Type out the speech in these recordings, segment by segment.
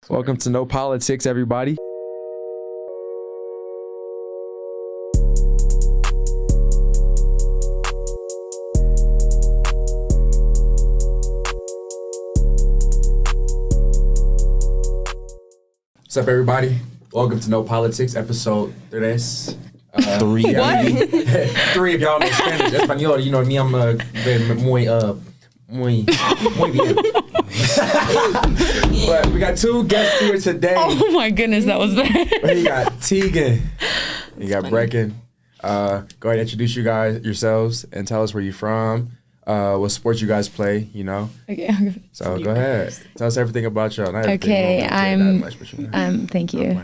Welcome to No Politics, everybody. What's up, everybody? Welcome to No Politics, episode 3. Three. What? 3 if y'all know Spanish, Espanol. You know me, I'm muy bien. But we got 2 guests here today. Oh my goodness, that was bad. You got Tegan. You got Brecken. Go ahead and introduce you guys yourselves and tell us where you're from, what sports you guys play, you know. Okay. So go ahead. Tell us everything about y'all. Not everything. Okay, thank you.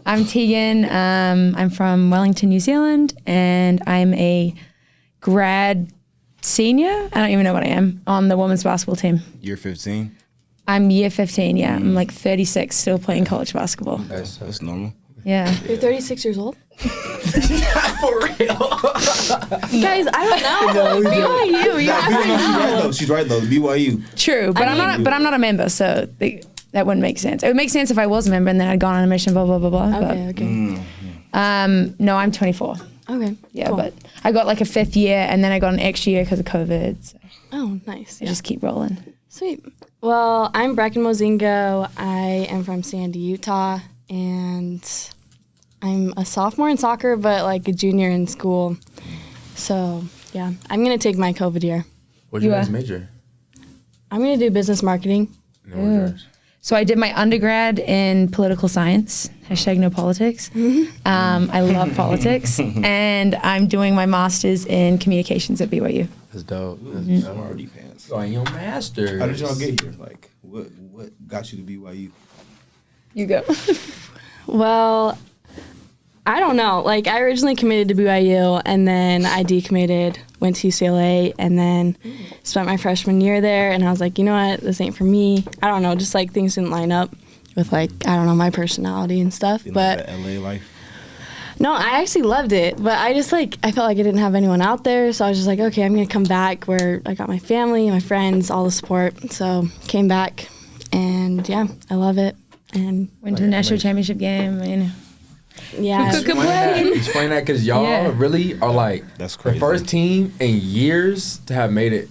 I'm Tegan. I'm from Wellington, New Zealand, and I'm a grad senior. I don't even know what I am on the women's basketball team. Year 15? I'm year 15, yeah. I'm like 36, still playing college basketball. That's normal. Yeah. You're 36 years old? For real. Guys, I don't know. BYU, you have to know. She's right though. BYU. True, but I'm not a member, so that wouldn't make sense. It would make sense if I was a member and then I'd gone on a mission, blah, blah, blah, blah. Okay. No, I'm 24. Okay. Yeah, cool. but I got like a 5th year and then I got an extra year because of COVID. So Oh, nice. I just keep rolling. Sweet. Well, I'm Brecken Mozingo. I am from Sandy, Utah, and I'm a sophomore in soccer, but like a junior in school. So, yeah, I'm going to take my COVID year. What's your guys' major? I'm going to do business marketing. No, what's yours? So I did my undergrad in political science, #NoPolitics. I love politics, and I'm doing my master's in communications at BYU. That's dope. I'm already pants. Oh, your master's. How did y'all get here? Like, what got you to BYU? You go. Well, I don't know. Like, I originally committed to BYU, and then I decommitted, went to UCLA, and then spent my freshman year there. And I was like, you know what? This ain't for me. I don't know. Just like things didn't line up with like, I don't know, my personality and stuff. Didn't But like the LA life? no, I actually loved it. But I just like, I felt like I didn't have anyone out there. So I was just like, okay, I'm going to come back where I got my family, my friends, all the support. So came back, and yeah, I love it. And Went to the national championship game. I mean, yeah. Who could complain? Explain that because y'all really are like That's crazy. the first team in years to have made it.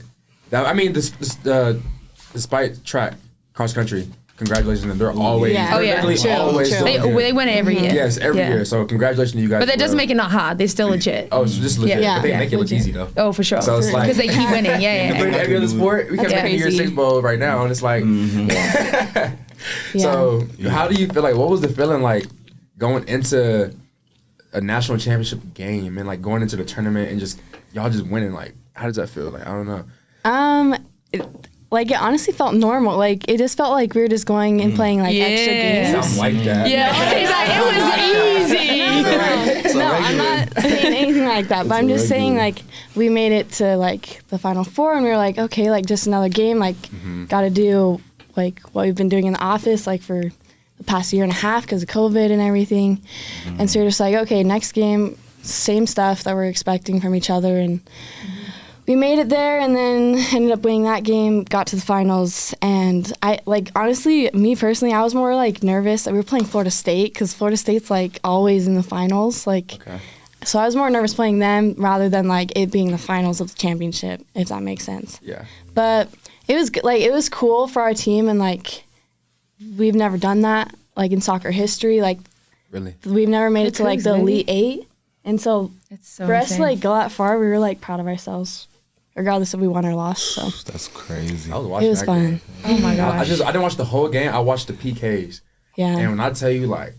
Despite track, cross country, congratulations to them. They're always, Yeah. they're Oh, yeah. literally True, always true. doing they it. win it every year. Yes, every Yeah. year. So congratulations to you guys. But that doesn't for- make it not hard. They're still legit. Oh, it's just legit. Yeah. But they Yeah, make it look legit. easy though. Oh, for sure. So it's like Because they keep winning. Yeah, compared yeah. to every other sport, we can That's make it year crazy. 6 bowl right now, and it's like. So how do you feel like? What was the feeling like going into a national championship game and like going into the tournament and just y'all just winning? Like, how does that feel? Like, I don't know. Like it honestly felt normal. Like it just felt like we were just going and playing like extra games. Something like that. Yeah, it was easy. No, I'm not saying anything like that. But I'm just saying like we made it to like the Final Four, and we were like, okay, like just another game. Like, got to do like what we've been doing in the office like for the past year and a half because of COVID and everything. And so we're just like, okay, next game, same stuff that we're expecting from each other, and. We made it there and then ended up winning that game, got to the finals, and I, like, honestly, me personally, I was more, like, nervous. We were playing Florida State because Florida State's, like, always in the finals, like, so I was more nervous playing them rather than, like, it being the finals of the championship, if that makes sense. Yeah. But it was, like, it was cool for our team, and, like, we've never done that, like, in soccer history. Like, Really? we've never made it to, like, the crazy. Elite Eight, and so It's so for us to, insane. like, go that far, we were, like, proud of ourselves. Regardless if we won or lost, so That's crazy. I was watching it was that fun. game. Oh my I gosh. didn't watch the whole game. I watched the PKs. Yeah. And when I tell you, like,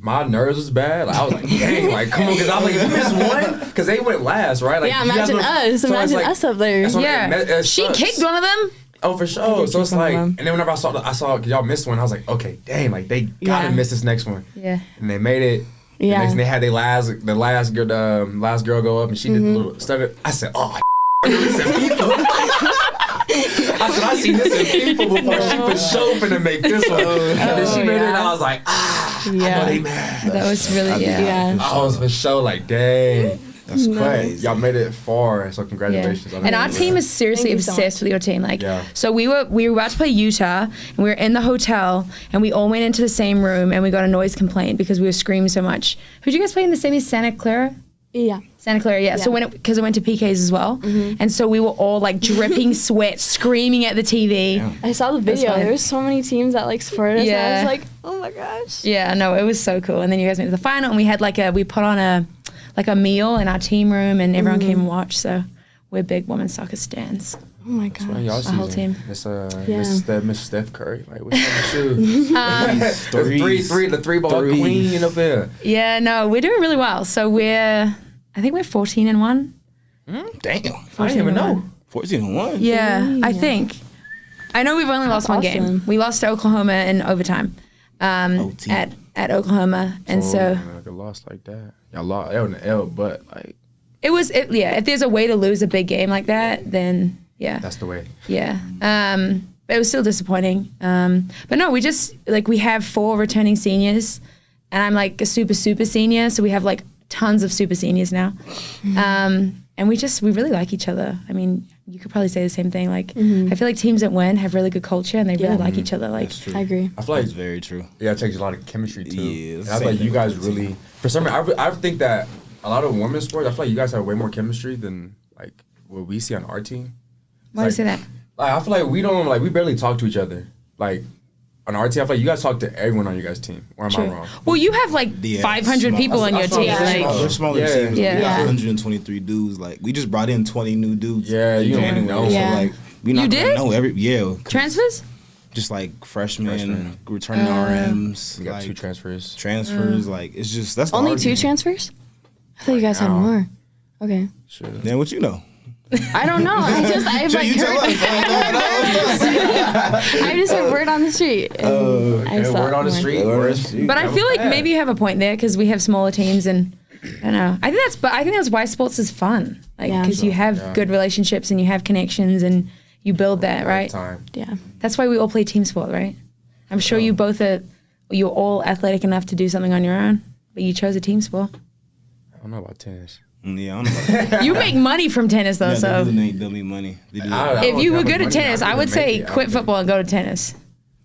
my nerves was bad. Like, I was like, dang, like, come on, because I'm like, if you missed one, because they went last, right? Like, Yeah, you guys imagine went- us. so it's Imagine like- us up there. that's what- Yeah. it She sucks. kicked one of them. Oh, for sure. did So it's kick one like, of and them. then whenever I saw, cause y'all missed one, I was like, okay, dang, like they gotta Yeah. miss this next one. Yeah. And they made it. Yeah. And they had the last girl go up, and she did the little stutter. I said, oh. I said, I seen this in people before. She for sure finna make this one. And then she made it, and I was like, I know they mad. That was really, yeah. Yeah. I was for sure like, dang. That's crazy. Y'all made it far, so congratulations. And our team is seriously Thank you so obsessed much. with your team. Like, Yeah. so we were about to play Utah, and we were in the hotel, and we all went into the same room, and we got a noise complaint because we were screaming so much. Who'd you guys play in the semis? Santa Clara. Yeah. Santa Clara, yeah. So because it went to PKs as well, and so we were all like dripping sweat, screaming at the TV. Yeah. I saw the video. fine. There was so many teams that like supported us. And I Yeah. was like, oh my gosh. Yeah, no, it was so cool. And then you guys went to the final, and we had we put on a meal in our team room, and everyone came and watched. So we're big women's soccer stands. Oh my gosh. Man, y'all Our whole season. team. Miss Yeah. Miss Steph Curry. Like, what's up with you? Threes. The three ball Threes. queen up there. Yeah, no, we're doing really well. So I think we're 14-1. Damn. I didn't even know. 14-1. Yeah, I think. I know we've only lost one game. awesome. We lost to Oklahoma in overtime OT. at Oklahoma, and so Like a loss like that. Y'all lost. L and the L, but like if there's a way to lose a big game like that, then yeah, that's the way. yeah. But it was still disappointing. But no, we have 4 returning seniors, and I'm like a super senior, so we have like tons of super seniors now. And we really like each other. I mean, you could probably say the same thing. Like, I feel like teams that win have really good culture, and they really like each other. Like, That's true. I agree. I feel like That's very true. yeah, it takes a lot of chemistry too. Yeah, And it's I the feel same like you thing guys with the really, for some reason, I think that a lot of women's sports, I feel like you guys have way more chemistry than like what we see on our team. why do you say that? Like, I feel like we barely talk to each other. Like on our team, I feel like you guys talk to everyone on your guys' team. Or am I wrong? Well, you have like Yeah, 500 small. people on your That's team. what I'm saying. Like, We're smaller Yeah. teams. Yeah. We got Yeah. 123 dudes. Like, we just brought in 20 new dudes. Yeah, you don't January, know. Yeah. So, like, we not You gonna did? know every transfers? just like freshmen, Freshmen. returning RMs, We got like 2 transfers. transfers. Like, it's just that's the Only hard 2 thing. transfers? I thought you guys had now. more. Okay. Sure. Then what you know? I don't know. I've like you tell heard. us. I just heard word on the street. And I Okay, just thought word on the more. street. But I feel like maybe you have a point there because we have smaller teams, and I don't know. I think that's why sports is fun. Like, Yeah. because you have good relationships and you have connections and you build that, right? Time. Yeah. That's why we all play team sport, right? I'm sure you're all athletic enough to do something on your own, but you chose a team sport. I don't know about tennis. Yeah, I don't know. About that. You make money from tennis though, Yeah, so they really don't need money. They do. I if don't you were have good much at money. tennis, I couldn't would make say it. I quit don't football and go to tennis.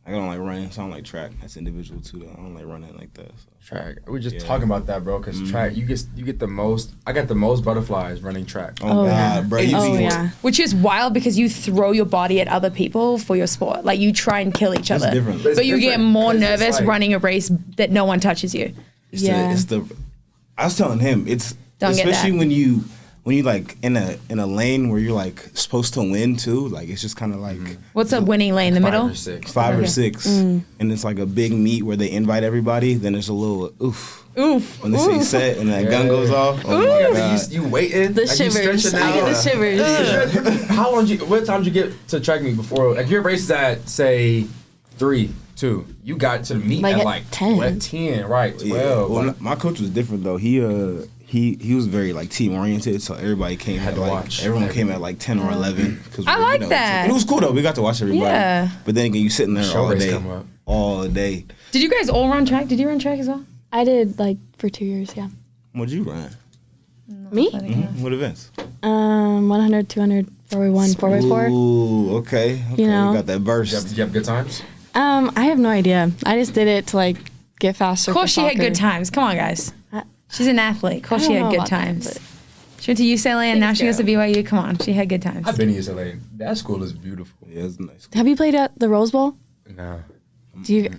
I don't like running, so I don't like track. That's individual too, though. I don't like running like that. So. Track. We were just Yeah. talking about that, bro. Because track, you get the most. I got the most butterflies running track. Oh, God, yeah. bro. You Oh be, yeah. Which is wild because you throw your body at other people for your sport. Like you try and kill each That's other. different. But it's But you get different more 'cause it's nervous like- running a race that no one touches you. Yeah. I was telling him it's Don't get especially that. when you like in a lane where you're like supposed to win too. Like it's just kind of like What's a winning lane? The 5 middle? or 6. 5 Okay. or 6, and it's like a big meet where they invite everybody. Then there's a little oof Oof. when they say set and that gun goes off. Oh my Yeah, God. but you waiting. The like, you shivers. stretching I get out. the shivers. How long what time did you get to track meet before? Like your race is at say 3, 2. You got to the meet Like at at like 10. 10, right? 12. Yeah. Well, like, my coach was different though. He was very like team oriented, so everybody came Had at to like watch. everyone came at like 10 or 11. Cause I like that. And it was cool though. We got to watch everybody. Yeah. But then again, you sitting there Show all race day, come up. all day. Did you guys all run track? Did you run track as well? I did like for 2 years. Yeah. What'd you run? Me? What events? 100, 200, 4x1, 4x4. Ooh, okay. You know. got that burst. Did you have good times? I have no idea. I just did it to like get faster. Of course for she had soccer. good times. Come on, guys. I- She's an athlete. Of course I she don't had know good about that, times. but- She went to UCLA and now she goes to BYU. Come on, she had good times. I've been to UCLA. That school is beautiful. Yeah, it's nice. Have you played at the Rose Bowl? No.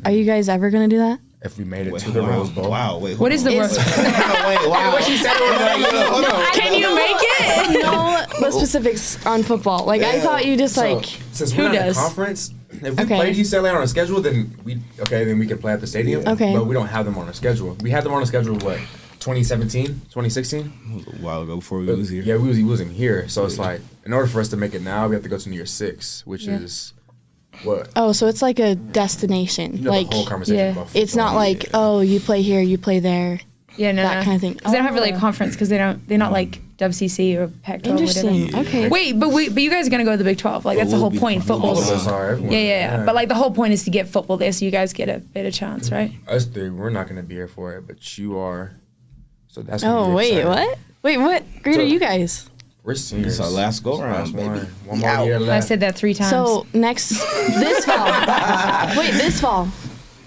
Are you guys ever gonna do that? If we made it Wait, to the wow, Rose Bowl. Wow, wait. What is the Rose? Wait, wow. What she said was like, Hold on. Can you make it? No, the specifics on football. Like I thought you just like. since who we're not in a does? conference, if we Okay. played UCLA on our schedule, then we can play at the stadium. Okay. But we don't have them on our schedule. We had them on our schedule what 2017, 2016. It was a while ago before we was here. Yeah, we wasn't here. So it's like in order for us to make it now, we have to go to New Year's 6, which Yeah. is what Oh, so it's like a destination. you know, like the whole conversation yeah. about it's not football. like oh you play here, you play there. Yeah, no, That kind of thing. Because they don't have really a Oh. conference because they're not like WCC or Pac-12 or whatever. Interesting. Okay. Wait, but you guys are gonna go to the Big 12. Like that's the we'll whole be point. fine. all Football's. of us are. Everyone. Yeah. But like the whole point is to get football there, so you guys get a better chance, right? Us three, we're not gonna be here for it, but you are. So that's wait, what? Wait, what grade are you guys? We're seniors. It's our last go round, baby. One more year left. I said that 3 times. So this fall. Wait, this fall.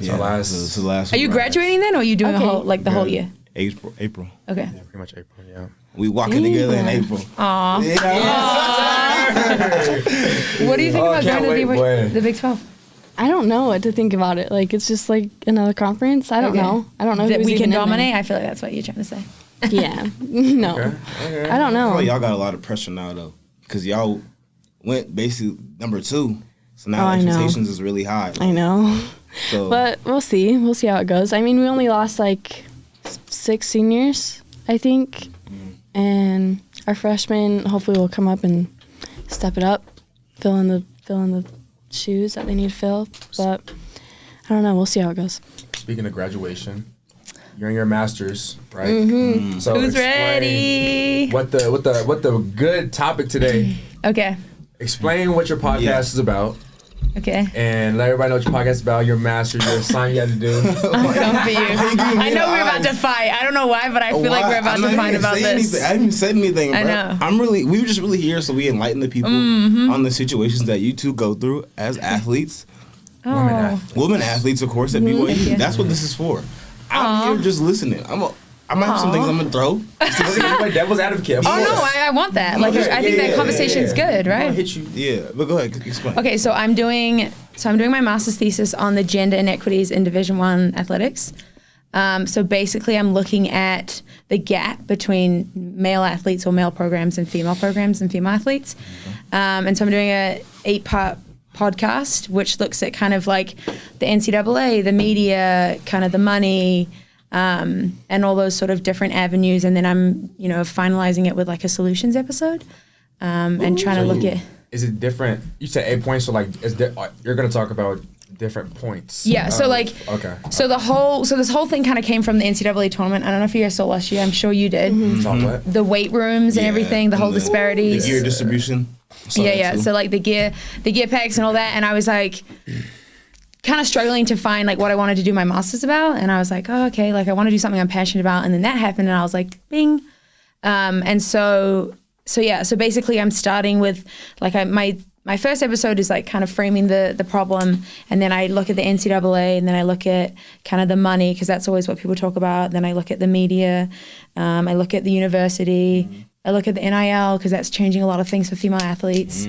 Yeah, this is the last. Are you graduating then, or are you doing the whole year? April. Okay. Yeah, pretty much April. Yeah. We walking together in April. Aww. Yeah. What do you think about going to the Big 12? I don't know what to think about it. Like, it's just like another conference. I don't know. I don't know that who's we even can in dominate. I feel like that's what you're trying to say. there. Yeah. No. Okay. I don't know. I feel like y'all got a lot of pressure now though, because y'all went basically number 2, so now expectations is really high. I know. So, But we'll see. We'll see how it goes. I mean, we only lost like 6 seniors, I think, and our freshmen hopefully will come up and step it up, fill in the shoes that they need to fill. But I don't know. We'll see how it goes. Speaking of graduation, you're in your master's, right? Mm-hmm. So Who's explain ready? What the good topic today? Okay. Explain what your podcast is about. Okay. And let everybody know what your podcast is about, your master's, your assignment you had to do. I'm coming for you. I know we're about to fight. I don't know why, but I feel like we're about to fight about this. I haven't even said anything, bro. I know. We were just really here so we enlighten the people on the situations that you two go through as athletes. Oh. Women athletes, of course, at BYU. you. That's what this is for. I'm here just listening. I might have some things I'm gonna throw. Like devil's advocate. Oh no, I want that. Like I think that conversation's good, right? Hit you. Yeah, but go ahead, explain. Okay, so I'm doing my master's thesis on the gender inequities in Division I athletics. So basically, I'm looking at the gap between male athletes or male programs and female athletes. And so I'm doing a 8-part podcast, which looks at kind of like the NCAA, the media, kind of the money, and all those sort of different avenues. And then I'm, finalizing it with like a solutions episode, and trying to look at. Is it different? You said 8 points, so like, you're going to talk about different points. Yeah. So okay. So this whole thing kind of came from the NCAA tournament. I don't know if you guys saw last year. I'm sure you did. What? The weight rooms and everything, the whole disparities. The gear distribution. Yeah. So like the gear packs and all that, and I was like, kind of struggling to find like what I wanted to do my master's about, and I was like, oh, okay, like I want to do something I'm passionate about, and then that happened, and I was like, bing, and so basically I'm starting with like my first episode is like kind of framing the problem, and then I look at the NCAA, and then I look at kind of the money, because that's always what people talk about. Then I look at the media, I look at the university, I look at the NIL, because that's changing a lot of things for female athletes.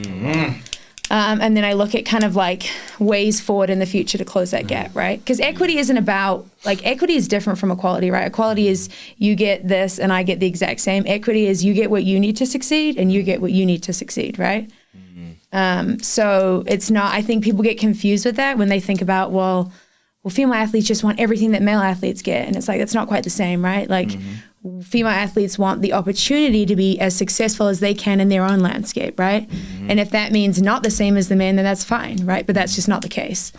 And then I look at kind of like ways forward in the future to close that gap, right? Because equity isn't about, like, equity is different from equality, right? Equality is you get this and I get the exact same. Equity is you get what you need to succeed and you get what you need to succeed, right? So it's not, I think people get confused with that when they think about, well, female athletes just want everything that male athletes get. And it's like, that's not quite the same, right? Like, female athletes want the opportunity to be as successful as they can in their own landscape, right? And if that means not the same as the men, then that's fine, right? But that's just not the case,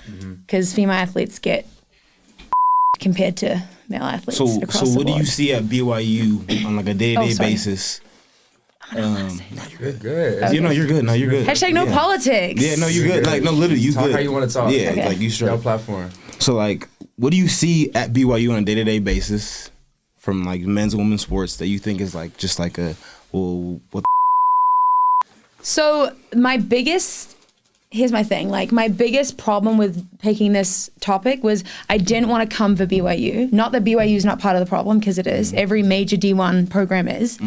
because female athletes get compared to male athletes across the board. So what do you see at BYU on like a day-to-day basis? You're good. Okay. You're good. No, you're good. Hashtag no politics. Yeah, no, you're good. Like, no, literally, you Talk good. how you want to talk. Yeah, Okay. like you straight. Your platform. So like, what do you see at BYU on a day-to-day basis from like men's and women's sports that you think is like just like a, well, what So here's my thing. Like, my biggest problem with picking this topic was I didn't want to come for BYU. Not that BYU is not part of the problem, because it is. Every major D1 program is.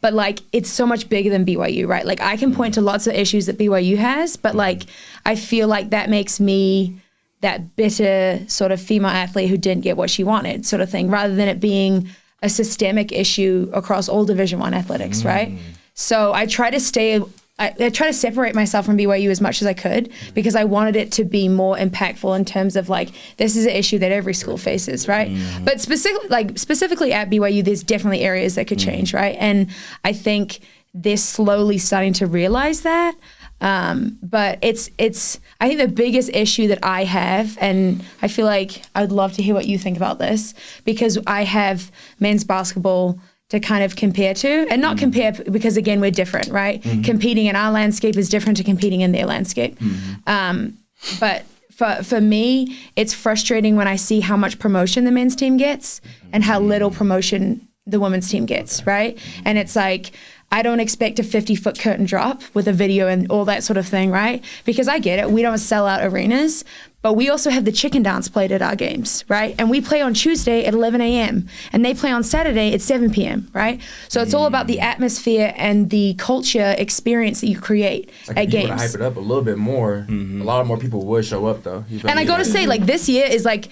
But like, it's so much bigger than BYU, right? Like, I can point to lots of issues that BYU has, but like, I feel like that makes me that bitter sort of female athlete who didn't get what she wanted, sort of thing, rather than it being a systemic issue across all Division I athletics, right? So I try to separate myself from BYU as much as I could, because I wanted it to be more impactful in terms of like, this is an issue that every school faces, right? But specifically at BYU, there's definitely areas that could change, right? And I think they're slowly starting to realize that. But I think the biggest issue that I have, and I feel like I'd love to hear what you think about this, because I have men's basketball to kind of compare to, and not compare because again, we're different, right? Competing in our landscape is different to competing in their landscape. But for me, it's frustrating when I see how much promotion the men's team gets and how little promotion the women's team gets, right? And it's like, I don't expect a 50-foot curtain drop with a video and all that sort of thing, right? Because I get it. We don't sell out arenas, but we also have the chicken dance played at our games, right? And we play on Tuesday at 11 a.m. and they play on Saturday at 7 p.m., right? So it's all about the atmosphere and the culture experience that you create like at games. If you hype it up a little bit more, a lot more people would show up though. And I gotta say, like, this year is like,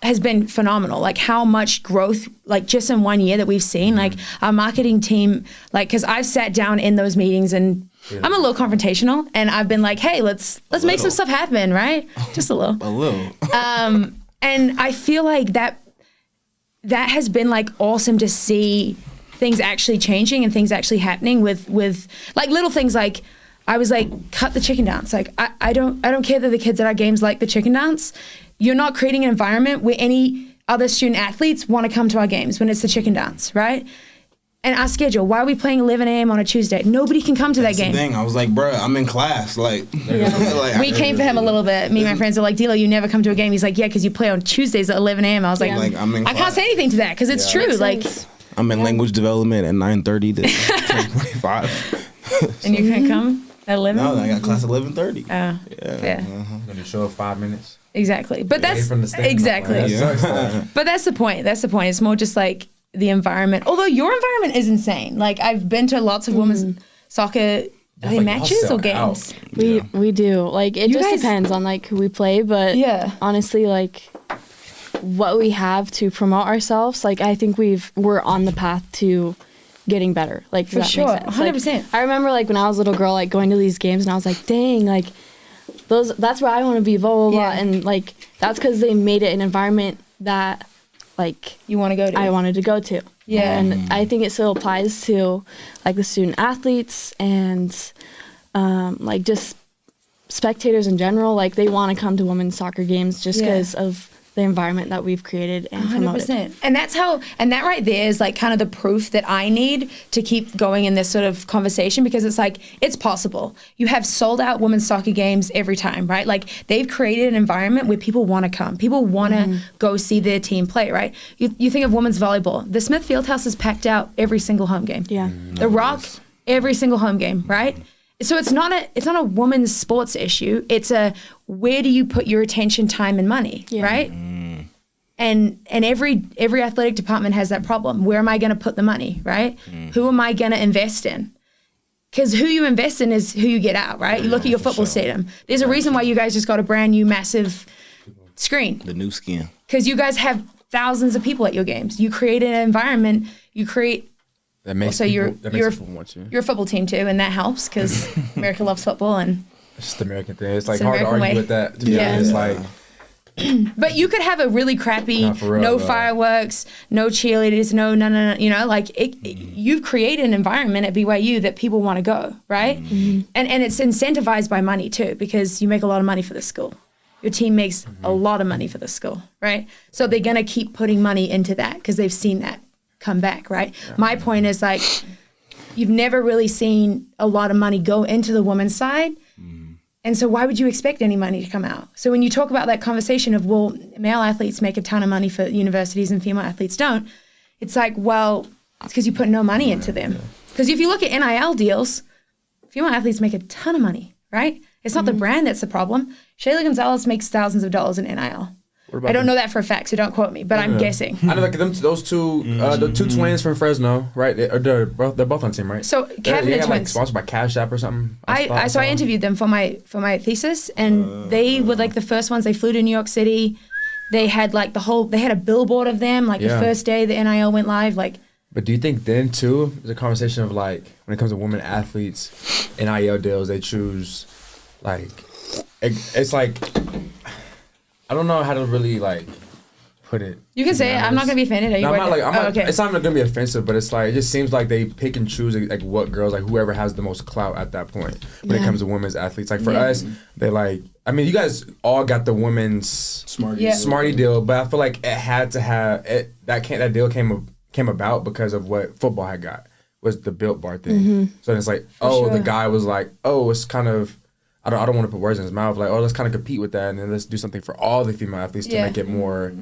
has been phenomenal. Like how much growth, like just in 1 year that we've seen, like our marketing team, like, cause I've sat down in those meetings and I'm a little confrontational and I've been like, hey, let's make some stuff happen, right? Just a little. A little. And I feel like that has been like awesome to see things actually changing and things actually happening with like little things like, I was like, cut the chicken dance. Like, I don't care that the kids at our games like the chicken dance. You're not creating an environment where any other student athletes want to come to our games when it's the chicken dance, right? And our schedule, why are we playing 11 a.m. on a Tuesday? Nobody can come to that game. That's the thing. I was like, bruh, I'm in class. Like, like we came for him a little bit. Me and my friends are like, D'Lo, you never come to a game. He's like, yeah, because you play on Tuesdays at 11 a.m. I was like, I'm in I can't say anything to that because it's true. Like, I'm in language development at 9:30 to 10:45. And you can't come at 11? No, I got class at 11:30. Yeah. I'm gonna show up 5 minutes. Exactly. But that's exactly. But that's the point. That's the point. It's more just like the environment. Although your environment is insane. Like I've been to lots of women's soccer matches or games. We do. Like it just depends on like who we play, but honestly like what we have to promote ourselves, like I think we're on the path to getting better. Like for sure. 100%. Like, I remember like when I was a little girl like going to these games and I was like, dang, like that's where I want to be, blah, blah, blah. And, like, that's because they made it an environment that, like... You want to go to. I wanted to go to. Yeah. And I think it still applies to, like, the student athletes and, like, just spectators in general. Like, they want to come to women's soccer games just because of the environment that we've created and 100%. Promoted. And that right there is like kind of the proof that I need to keep going in this sort of conversation because it's like, it's possible. You have sold out women's soccer games every time, right? Like they've created an environment where people want to come. People want to go see their team play, right? You think of women's volleyball. The Smith Fieldhouse is packed out every single home game. Yeah. The Rock, every single home game, right? So it's not a women's sports issue. It's a where do you put your attention, time, and money, right? And every athletic department has that problem. Where am I going to put the money, right? Who am I going to invest in? Because who you invest in is who you get out, right? You look at your football stadium. There's a reason why you guys just got a brand new massive screen. The new skin. Because you guys have thousands of people at your games. You create an environment. You create. That makes you're people want you. You're a football team too, and that helps because America loves football and. It's just the American thing. It's like hard to argue with that. To be honest, like. But you could have a really crappy, no fireworks, no cheerleaders, no, you know, like you've created an environment at BYU that people want to go, right? And it's incentivized by money too, because you make a lot of money for the school. Your team makes a lot of money for the school, right? So they're going to keep putting money into that because they've seen that come back, right? My point is like, you've never really seen a lot of money go into the women's side. And so why would you expect any money to come out? So when you talk about that conversation of, well, male athletes make a ton of money for universities and female athletes don't, it's like, well, it's because you put no money into them. Because if you look at NIL deals, female athletes make a ton of money, right? It's not the brand that's the problem. Shayla Gonzalez makes thousands of dollars in NIL. I don't know that for a fact, so don't quote me, but I'm guessing. I know like those two, the two twins from Fresno, right? They're both on the team, right? So Kevin twins, like sponsored by Cash App or something. I interviewed them for my thesis, and they were like the first ones. They flew to New York City. They had like they had a billboard of them. Like the first day the NIL went live, like. But do you think then too, there's a conversation of like when it comes to women athletes, NIL deals, they choose like it's like. I don't know how to really like put it. You can say it. I'm not gonna be offended. Are you? No, okay. It's not gonna be offensive, but it's like it just seems like they pick and choose like what girls, like whoever has the most clout at that point when it comes to women's athletes. Like for us, they like. I mean, you guys all got the women's Smarty deal, but I feel like it had to have it. That deal came about because of what football had got was the Built Bar thing. So it's like, the guy was like, it's kind of. I don't want to put words in his mouth. Like, let's kind of compete with that, and then let's do something for all the female athletes to make it more,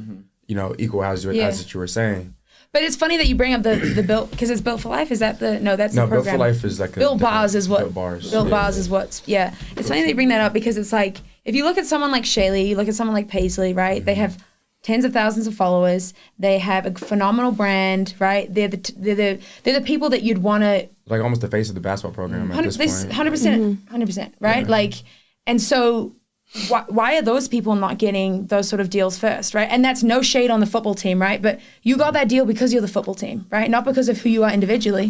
equal as you were saying. But it's funny that you bring up the Built, because it's Built for Life. Is that the that's the program? Built for Life is like Built Bars is what Built Bars. Built Bars is what's It's funny that you bring that up because it's like if you look at someone like Shaylee, you look at someone like Paisley, right? Mm-hmm. They have tens of thousands of followers. They have a phenomenal brand, right? They're the people that you'd want to like almost the face of the basketball program at this point. 100%, right? Yeah. Like, and so why are those people not getting those sort of deals first, right? And that's no shade on the football team, right? But you got that deal because you're the football team, right? Not because of who you are individually,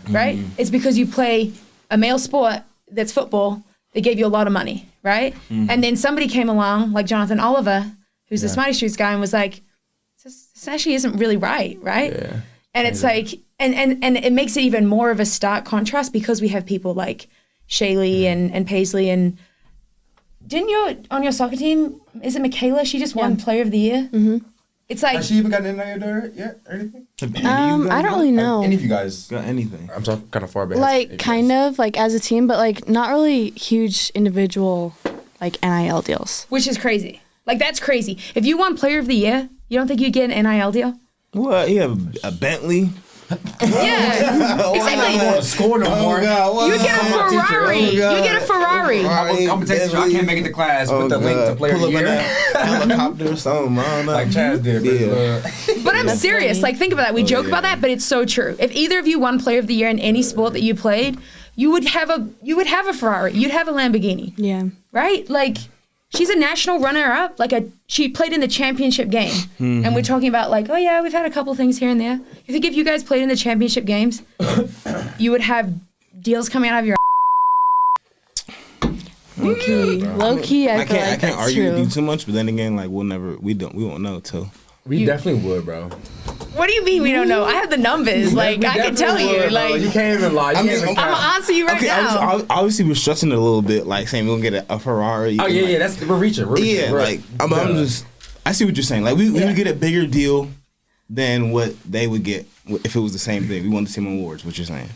right? Mm-hmm. It's because you play a male sport that's football. They gave you a lot of money, right? Mm-hmm. And then somebody came along, like Jonathan Oliver, who's the Smarty Streets guy, and was like, this actually isn't really right? Yeah. And it's like, and it makes it even more of a stark contrast because we have people like Shaylee and Paisley and on your soccer team, is it Michaela? She just won Player of the Year. Mm-hmm. It's like, has she even gotten any of yet or anything? I don't really know. Any of you guys got anything? I'm so kind of far back. Like kind of like as a team, but like not really huge individual like NIL deals. Which is crazy. Like that's crazy. If you won Player of the Year, you don't think you'd get an NIL deal? What? You have a Bentley? Yeah, exactly. I don't want to score no more. You get a Ferrari. You get a Ferrari. I'm gonna take you. I can't make it to class. Put the link to Player of the Year. Helicopter or something. I don't know. Like Chaz did. But I'm serious. Like think about that. We joke about that, but it's so true. If either of you won Player of the Year in any sport that you played, you would have a Ferrari. You'd have a Lamborghini. Yeah. Right? Like she's a national runner-up. She played in the championship game. Mm-hmm. And we're talking about like, oh yeah, we've had a couple things here and there. You think if you guys played in the championship games, you would have deals coming out of your Low key, I can't argue with you too much, but then again, like we won't know till. We definitely would, bro. What do you mean we don't know? I have the numbers. Like I can tell you. Like you can't even lie. I'm gonna answer you right now. Obviously, we're stretching it a little bit, like saying we're gonna get a Ferrari. Oh yeah, that's we're reaching. I see what you're saying. Like we would get a bigger deal than what they would get if it was the same thing. We won the same awards. What you're saying?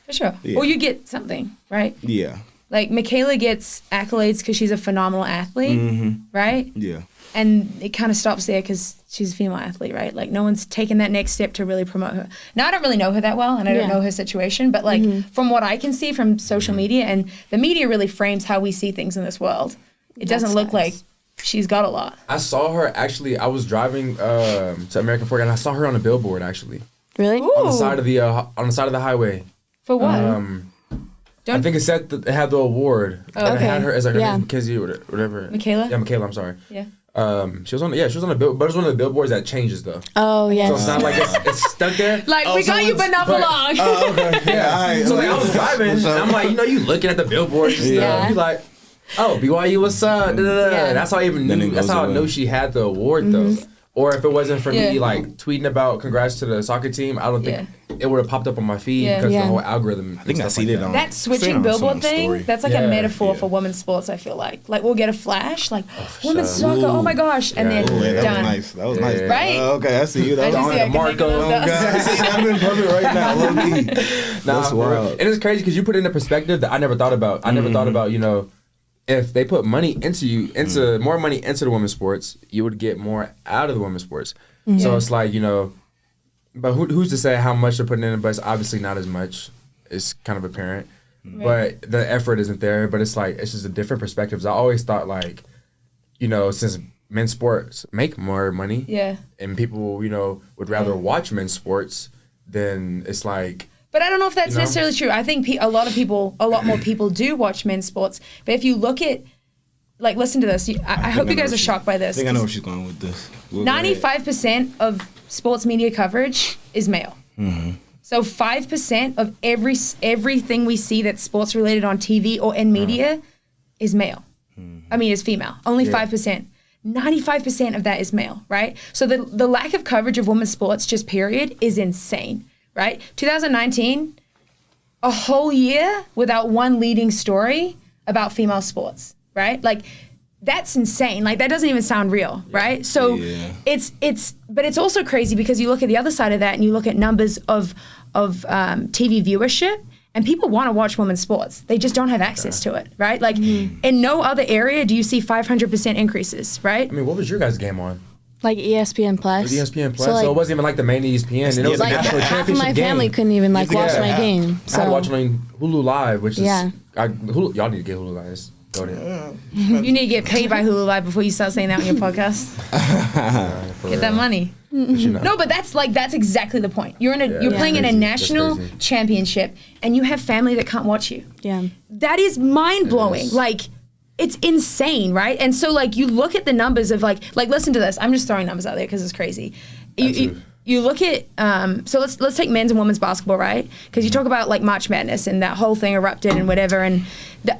For sure. Yeah. Or you get something, right? Yeah. Like Michaela gets accolades because she's a phenomenal athlete, right? Yeah. And it kind of stops there because she's a female athlete, right? Like no one's taken that next step to really promote her. Now I don't really know her that well, and I don't know her situation, but like from what I can see from social media, and the media really frames how we see things in this world. It doesn't look like she's got a lot. I saw her actually. I was driving to American Fork, and I saw her on a billboard actually. Really? On the side of the highway. For what? I think it said that it had the award. And it had her as like her name, Kizzy or whatever. Michaela? Yeah, Michaela. I'm sorry. Yeah. She was on a bill, but it was one of the billboards that changes though. Oh yeah. So it's not like it's stuck there. Like we got you, but not for long. Oh, okay. Yeah. So like I was driving, and I'm like, you looking at the billboard, you like, oh, BYU, what's up? Yeah. That's how I even knew. That's how I know she had the award though. Or if it wasn't for me like tweeting about congrats to the soccer team, I don't think it would have popped up on my feed because the whole algorithm. I think I seen it on that switching billboard thing. That's like a metaphor for women's sports. I feel like we'll get a flash like women's soccer. Oh my gosh, and then done. That was nice. Right? Okay, I see you. That was on Marco. I've been perfect right now. Low key. That's wild. And it's crazy because you put it in a perspective that I never thought about. I never thought about if they put money into more money into the women's sports, you would get more out of the women's sports. Mm-hmm. So it's like, but who's to say how much they're putting in? But it's obviously not as much. It's kind of apparent. Right. But the effort isn't there. But it's like, it's just a different perspective. I always thought like, since men's sports make more money, and people, would rather watch men's sports, then it's like... But I don't know if that's necessarily true. I think a lot more people do watch men's sports. But if you look at, like, listen to this. I hope you guys are shocked by this. I think I know where she's going with this. 95% of sports media coverage is male. Mm-hmm. So 5% of everything we see that's sports related on TV or in media is male. Mm-hmm. I mean, is female. Only 5%. 95% of that is male, right? So the lack of coverage of women's sports, just period, is insane. Right? 2019, a whole year without one leading story about female sports, right? Like, that's insane. Like, that doesn't even sound real, right? So but it's also crazy because you look at the other side of that and you look at numbers of TV viewership, and people want to watch women's sports. They just don't have access to it, right? Like, in no other area do you see 500% increases, right? I mean, what was your guys' game on? Like ESPN Plus. It was ESPN Plus, so it wasn't even like the main ESPN. And it was a like national half championship of my family game. couldn't even like watch my game. So I had to watch it on Hulu Live, which is Yeah. Hulu, y'all need to get Hulu Live. Just go there. You need to get paid by Hulu Live before you start saying that on your podcast. Get that money. No, but that's exactly the point. You're playing in a national championship, and you have family that can't watch you. yeah. That is mind blowing. Like, it's insane, right? And so like you look at the numbers of like listen to this. I'm just throwing numbers out there because it's crazy. You look at so let's take men's and women's basketball, right? Because you talk about like March Madness and that whole thing erupted and whatever. And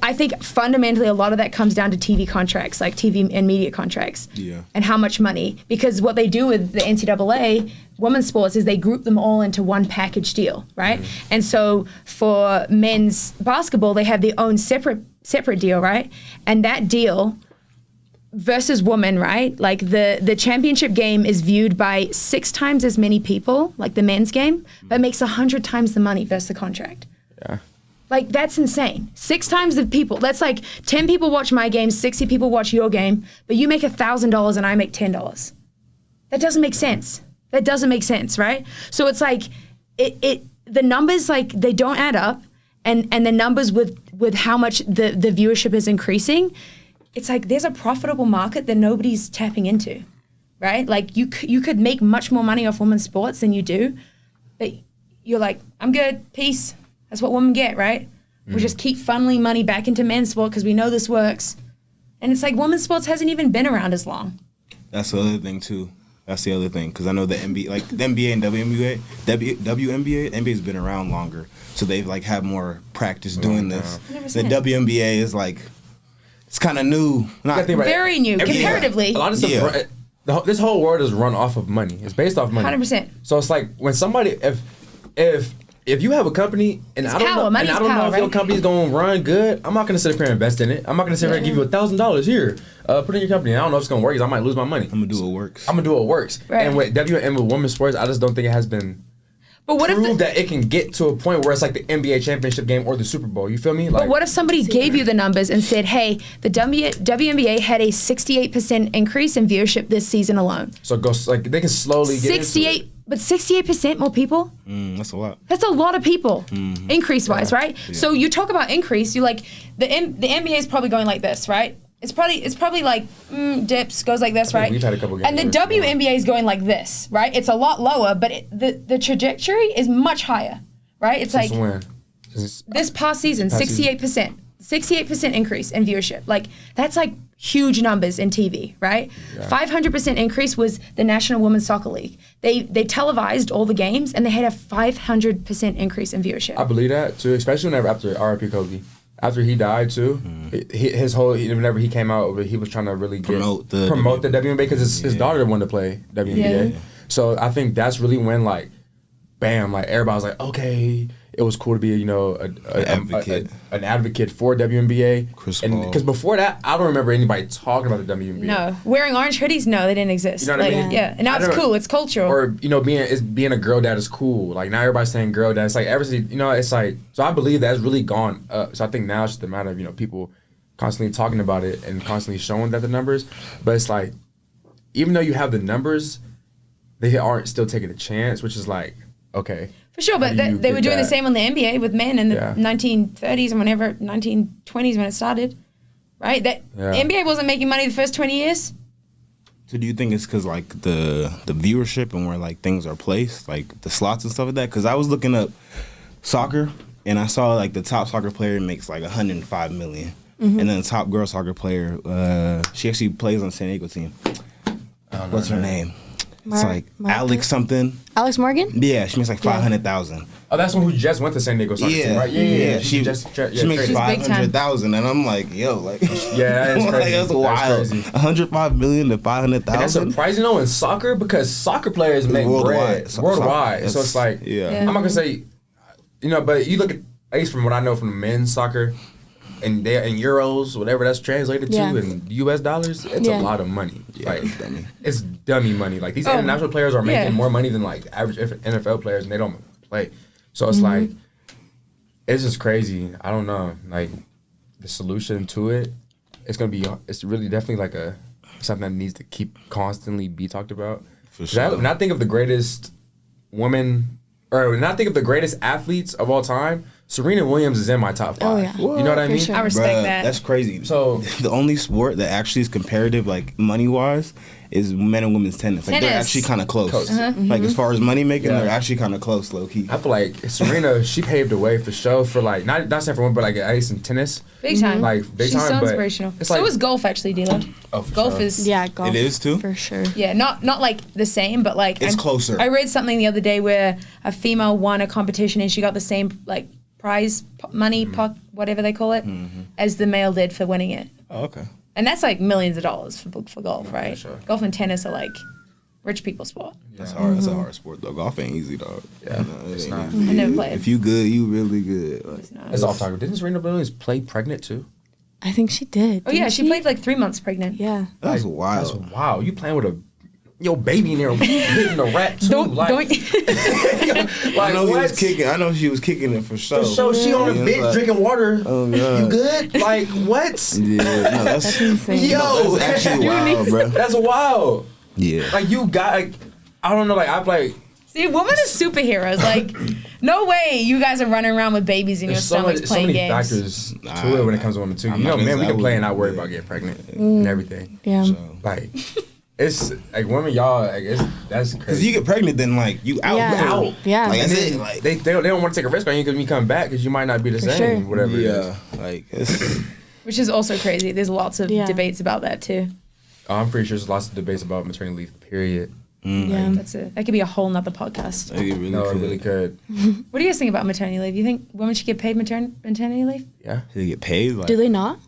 I think fundamentally a lot of that comes down to TV contracts, like TV and media contracts, and how much money. Because what they do with the NCAA women's sports is they group them all into one package deal, right? And so for men's basketball, they have their own separate deal, right? And that deal versus women, right? Like the championship game is viewed by 6 times as many people, like the men's game, but makes 100 times the money versus the contract. Yeah. Like that's insane. 6 times the people. That's like 10 people watch my game, 60 people watch your game, but you make $1,000 and I make $10. That doesn't make sense. That doesn't make sense, right? So it's like the numbers like they don't add up, and the numbers with how much the viewership is increasing, it's like there's a profitable market that nobody's tapping into, right? Like you could make much more money off women's sports than you do, but you're like, I'm good, peace. That's what women get, right? We just keep funneling money back into men's sport because we know this works. And it's like women's sports hasn't even been around as long. That's the other thing too. That's the other thing, because I know the NBA, like the NBA and WNBA, NBA's been around longer, so they've like had more practice doing this. 100%. The WNBA is like, it's kind of new, not Very new comparatively. A lot of stuff. This whole world is run off of money. It's based off money. 100%. So it's like when somebody, if you have a company and I don't know if your company's gonna run good, I'm not gonna sit up here and invest in it. I'm not gonna sit here and give you $1,000 here. Put in your company. I don't know if it's gonna work because I might lose my money. I'm gonna do what works. Right. And with women's sports, I just don't think it has been proved that it can get to a point where it's like the NBA championship game or the Super Bowl. You feel me? Like, but what if somebody gave you the numbers and said, hey, the WNBA had a 68% increase in viewership this season alone? So it goes like they can slowly get into it. But 68% more people? That's a lot. That's a lot of people, increase-wise, right? Yeah. So you talk about increase, you like, the NBA is probably going like this, right? It's probably like, dips, goes like this, right? We've had a couple games. And the WNBA is going like this, right? It's a lot lower, but the trajectory is much higher, right? It's Since like, when? this past season, 68%. 68% increase in viewership. Like, that's like huge numbers in TV, right? Yeah. 500% increase was the National Women's Soccer League. They televised all the games, and they had a 500% increase in viewership. I believe that, too, especially whenever after R.I.P. Kobe. After he died, too, whenever he came out, he was trying to really promote the WNBA because his daughter wanted to play WNBA. Yeah. So I think that's really when, like, bam, like, everybody was like, okay, it was cool to be, an advocate for WNBA. Because before that, I don't remember anybody talking about the WNBA. No. Wearing orange hoodies? No, they didn't exist. You know what I mean? Yeah. And now it's cool. It's cultural. Or, being a girl dad is cool. Like, now everybody's saying girl dad. It's like, it's like, so I believe that's really gone up. So I think now it's just a matter of, people constantly talking about it and constantly showing that the numbers. But it's like, even though you have the numbers, they aren't still taking a chance, which is like, okay. For sure, but they were doing the same on the NBA with men in the 1930s and 1920s when it started, right? The NBA wasn't making money the first 20 years. So do you think it's because, like, the viewership and where, like, things are placed, like the slots and stuff like that? Because I was looking up soccer, and I saw, like, the top soccer player makes, like, $105 million. And then the top girl soccer player, she actually plays on the San Diego team. What's her name? It's like Alex something. Alex Morgan? Yeah, she makes like 500,000. Oh, that's one who just went to San Diego soccer team, right? Yeah. She makes 500,000, and I'm like, yo, like, yeah, that's crazy. That's wild. 105 million to 500,000. And that's surprising, in soccer because soccer players make bread worldwide. So it's like, I'm not gonna say, but you look at least from what I know from the men's soccer. And they're in euros, whatever that's translated to, in U.S. dollars, it's a lot of money. Yeah, like, it's dummy money. Like, these international players are making more money than, like, average NFL players, and they don't play. So it's like, it's just crazy. I don't know. Like, the solution to it, it's really definitely like something that needs to keep constantly be talked about. For sure. When I think of the greatest women, or when I think of the greatest athletes of all time, Serena Williams is in my top 5. Oh, yeah. You know what I mean? Sure. I respect that. That's crazy. So the only sport that actually is comparative, like money wise, is men and women's tennis. Like they're Tennis. actually kind of close. Mm-hmm. Like as far as money making, Yeah. they're actually kind of close, low key. I feel like Serena, she paved the way for show for like not saying for women, but like at least in tennis. Big time. Like big She's time. so but inspirational. it's So like- is golf, actually, Dila. Oh, for Golf sure. is Yeah, golf. It is too? For sure. Yeah, not like the same, but like It's closer. I read something the other day where a female won a competition and she got the same like prize money, whatever they call it, as the male did for winning it. Oh, okay. And that's like millions of dollars for golf, right? sure. Golf and tennis are like rich people sport. That's hard. That's a hard sport though. Golf ain't easy, dog. Yeah, No, it it's ain't not. easy. I never played. If you good, you really good. Like, It's off topic. Didn't Serena Williams play pregnant too? I think she did. Oh yeah, didn't she played like 3 months pregnant. Yeah. that's That's wild. wow. You playing with a baby in there hitting the rap too? Don't like, I know what? he was kicking. I know she was kicking it for sure. So she on a Yeah, bench like- drinking water. Oh god. You good? Like what? Yeah, no, that's Insane. Yo, that's actually wild, bro. That's wild. Yeah. Like you got. Like, I don't know. Like I'm like. See, women are superheroes. Like, no way you guys are running around with babies in your There's so many, stomachs playing games. factors to it when it comes to women too. I'm You not know, gonna man, we say I can play and wouldn't, not worry yeah. about getting pregnant and everything. Yeah. So. Like, it's like women, y'all. Like, that's crazy. Cause you get pregnant, then like you out. Yeah. bro. Out. Yeah. Like and that's then it. Like they don't want to take a risk on you because when you come back, because you might not be the For same. sure. Whatever. It yeah, is. like it's, Which is also crazy. There's lots of Yeah. debates about that too. I'm pretty sure there's lots of debates about maternity leave. Period. Yeah. That could be a whole nother podcast. like, it really No, it could. really could. What do you guys think about maternity leave? You think women should get paid maternity leave? Yeah. They get paid. Like Do they not?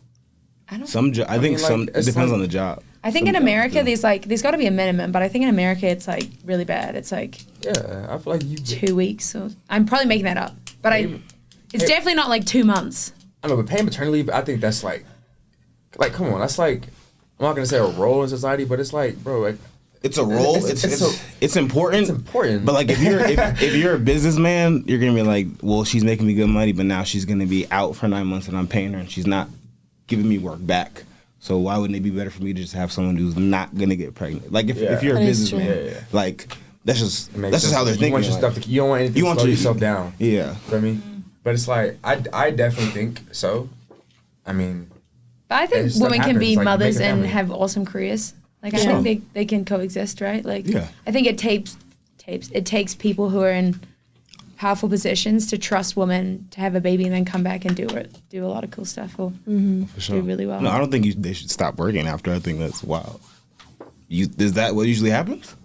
I don't. some? I think mean, like, some. It it's depends like- on the job. I think in America there's got to be a minimum, but I think in America it's like really bad. It's like Yeah. I feel like you. 2 weeks. Or I'm probably making that up, but it's Hey. definitely not like 2 months. I don't know, but paying maternity leave, I think that's like, come on, that's like, I'm not gonna say a role in society, but it's like, bro, like, It's a role. It's- It's it's it's important. it's important. But like if you're if you're a businessman, you're gonna be like, well, she's making me good money, but now she's gonna be out for 9 months and I'm paying her and she's not giving me work back. So why wouldn't it be better for me to just have someone who's not gonna get pregnant? Like if you're a That is businessman, true. Yeah. like that's just it makes how they're sense. thinking. You want your like, stuff you don't want anything to slow yourself down. Yeah. You know what I mean? But it's like, I definitely think so. I mean, But I think stuff women can be happens, like, mothers make a and family. have awesome careers. Like I Yeah. think they can coexist, right? Like Yeah. I think it takes people who are in powerful positions to trust women to have a baby and then come back and do a lot of cool stuff or For sure. do really well. No, I don't think they should stop working after. I think that's wild. Is that what usually happens?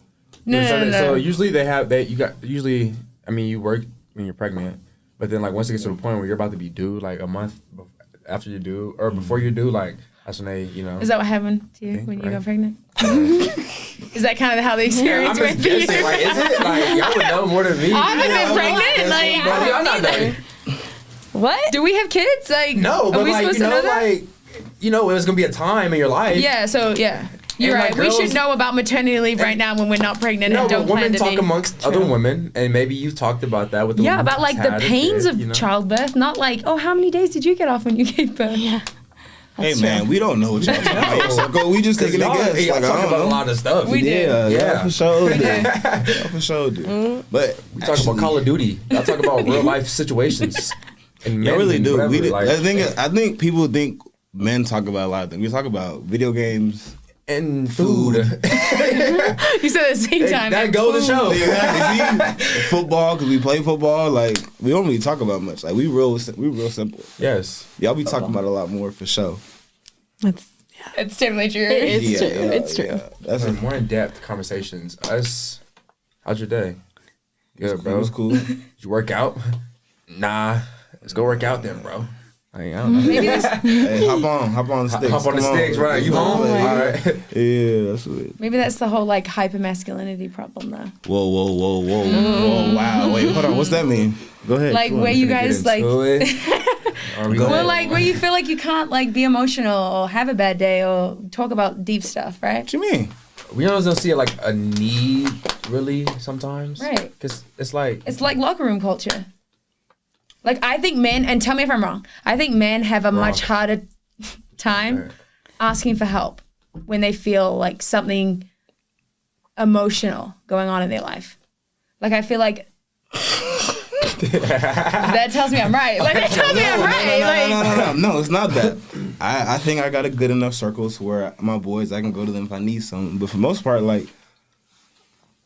No. So usually you work when you're pregnant, but then like once it gets to the point where you're about to be due, like a month after you do or before you do, like that's when they, Is that what happened to you think, when you right? got pregnant? Is that kind of how the I'm experience just went for you? guessing, like, is it? Like, y'all would know more than me. I haven't been pregnant. Like, Bro, y'all not neither. that- What? Do we have kids? Like, No, are but we like, supposed you to know, know that? like, it was gonna be a time in your life. Yeah. So yeah, you're And, right. like, We girls- should know about maternity leave right now when we're not pregnant No, and but don't plan women to talk be. amongst other women, and maybe you've talked about that with the Yeah, women about like who's the had a pains kid, of you know? childbirth, not like, oh, how many days did you get off when you gave birth? Yeah. Hey man, we don't know what y'all talking about. So go, we just taking a Y'all, guess. y'all Like, I talking don't about a know. lot of stuff. We do. Yeah, for sure. We do. Yeah, for sure, dude. But We talk about Call of Duty. Y'all talk about real life situations. And Yeah, men really and do. whatever, We do. like, I think people think men talk about a lot of things. We talk about video games. and food. You said at the same time. that goes to show. Exactly. See? Football, because we play football. Like we don't really talk about much. Like we real simple. Yes. Y'all be talking about a lot more for sure. That's It's totally true. It's true. It's true. That's Some more in depth conversations. How's your day? Good, bro. It was cool. Did you work out? Nah. Let's go work out then, bro. Like, I don't know. Maybe this, Hey, hop on the sticks. Hop on the Come sticks, right? You home? Yeah. All right. Yeah, that's it. maybe that's the whole like hyper masculinity problem though. Whoa, wow. Wait, hold on. What's that mean? Go ahead. Like Go on. where you guys like, Into it. Are we Go going? well, like where you feel like you can't like be emotional or have a bad day or talk about deep stuff, right? What you mean? We always don't see it like a need, really, sometimes. Right. Because it's like, It's like locker room culture. Like I think men, and tell me if I'm wrong, I think men have a much harder time Right. asking for help. when they feel like something emotional going on in their life. Like, I feel like that tells me I'm right. Like, that tells me I'm right. No, it's not that. I think I got a good enough circles where my boys, I can go to them if I need something. But for the most part, like,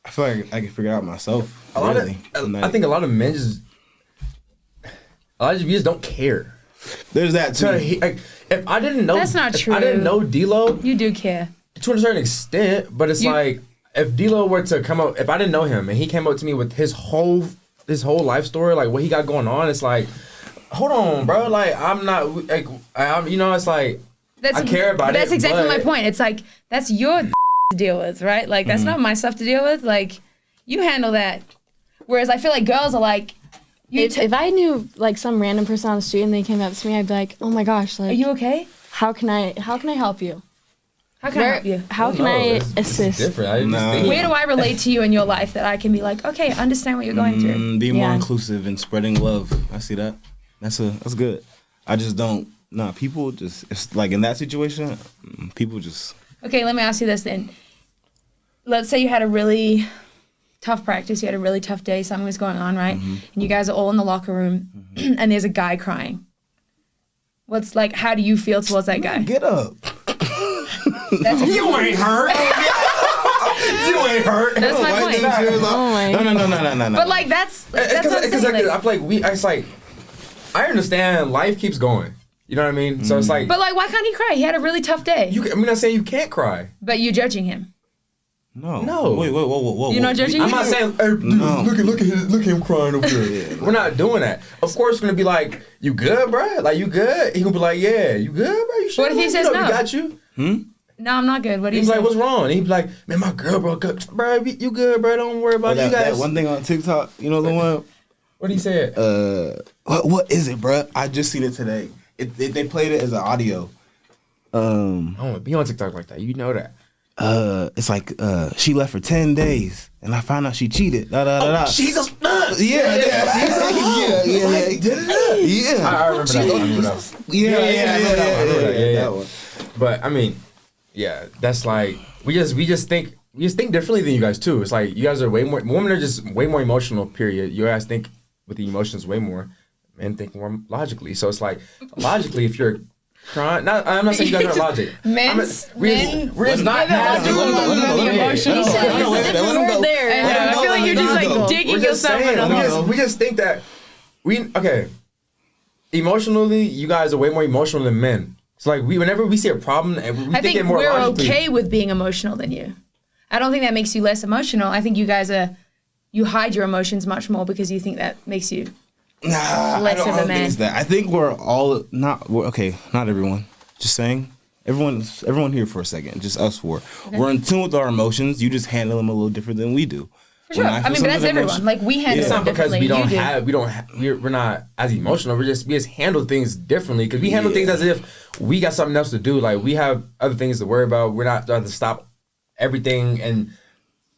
I feel like I can figure it out myself. I think a lot of men just don't care. There's that too. Like, if I didn't know, that's not true. I didn't know D-Lo. You do care To a certain extent, but it's like if D-Lo were to come up, if I didn't know him and he came up to me with his whole life story, like what he got going on, it's like, hold on, bro. Like I'm not like it's like I care about it. That's exactly my point. It's like that's your to deal with, right? Like that's not my stuff to deal with. Like you handle that. Whereas I feel like girls are like, if I knew like some random person on the street and they came up to me, I'd be like, oh my gosh, like, are you okay? How can I help you? How can I help you? How can I assist? It's different. Where do I relate to you in your life that I can be like, okay, understand what you're going through? Be more inclusive and spreading love. I see that. That's good. I just don't. Nah, people just, it's like in that situation, people just. Okay, let me ask you this then. Let's say you had a really tough practice, you had a really tough day, something was going on, right? And you guys are all in the locker room, and there's a guy crying. How do you feel towards that guy? Get up. You ain't hurt. You ain't hurt. That's my point. No. But like that's what I'm saying. I feel like I understand life keeps going. You know what I mean? So it's like. But like, why can't he cry? He had a really tough day. I'm not saying you can't cry. But you're judging him. No. Wait, whoa. You're not judging him? I'm not saying, hey, look at him crying over there. We're not doing that. Of course, we're going to be like, you good, bro? Like, you good? He going to be like, yeah, you good, bro? You sure? What if he says no? We got you. No, I'm not good. What do you say? He's like, say? what's wrong? And he'd be like, man, my girl broke up. Bro, you good, bro? Don't worry about it. You guys. That one thing on TikTok, you know the one? What did he say? What is it, bro? I just seen it today. They played it as an audio. I don't want to be on TikTok like that. You know that. It's like she left for 10 days and I found out she cheated. She's a yeah. I remember that. Yeah. But I mean, yeah, that's like we just think differently than you guys too. It's like you guys are way more. Women are just way more emotional. Period. You guys think with the emotions way more. Men think more logically. So it's like logically, if you're crying, I'm not saying you guys aren't logic. Men we're not having emotions. I feel like you're just like digging yourself in a hole. We just think that emotionally, you guys are way more emotional than men. It's like whenever we see a problem, we I think it more we're logically. okay with being emotional than you. I don't think that makes you less emotional. I think you guys you hide your emotions much more because you think that makes you less of a man. Think it's that. I think we're not everyone. Just saying. Everyone here for a second. Just us four. Okay. We're in tune with our emotions. You just handle them a little different than we do. For sure. I mean, but that's everyone. Like we handle it's not them because differently. we're not as emotional. We just handle things differently because we handle things as if we got something else to do. Like we have other things to worry about. We're not trying to stop everything and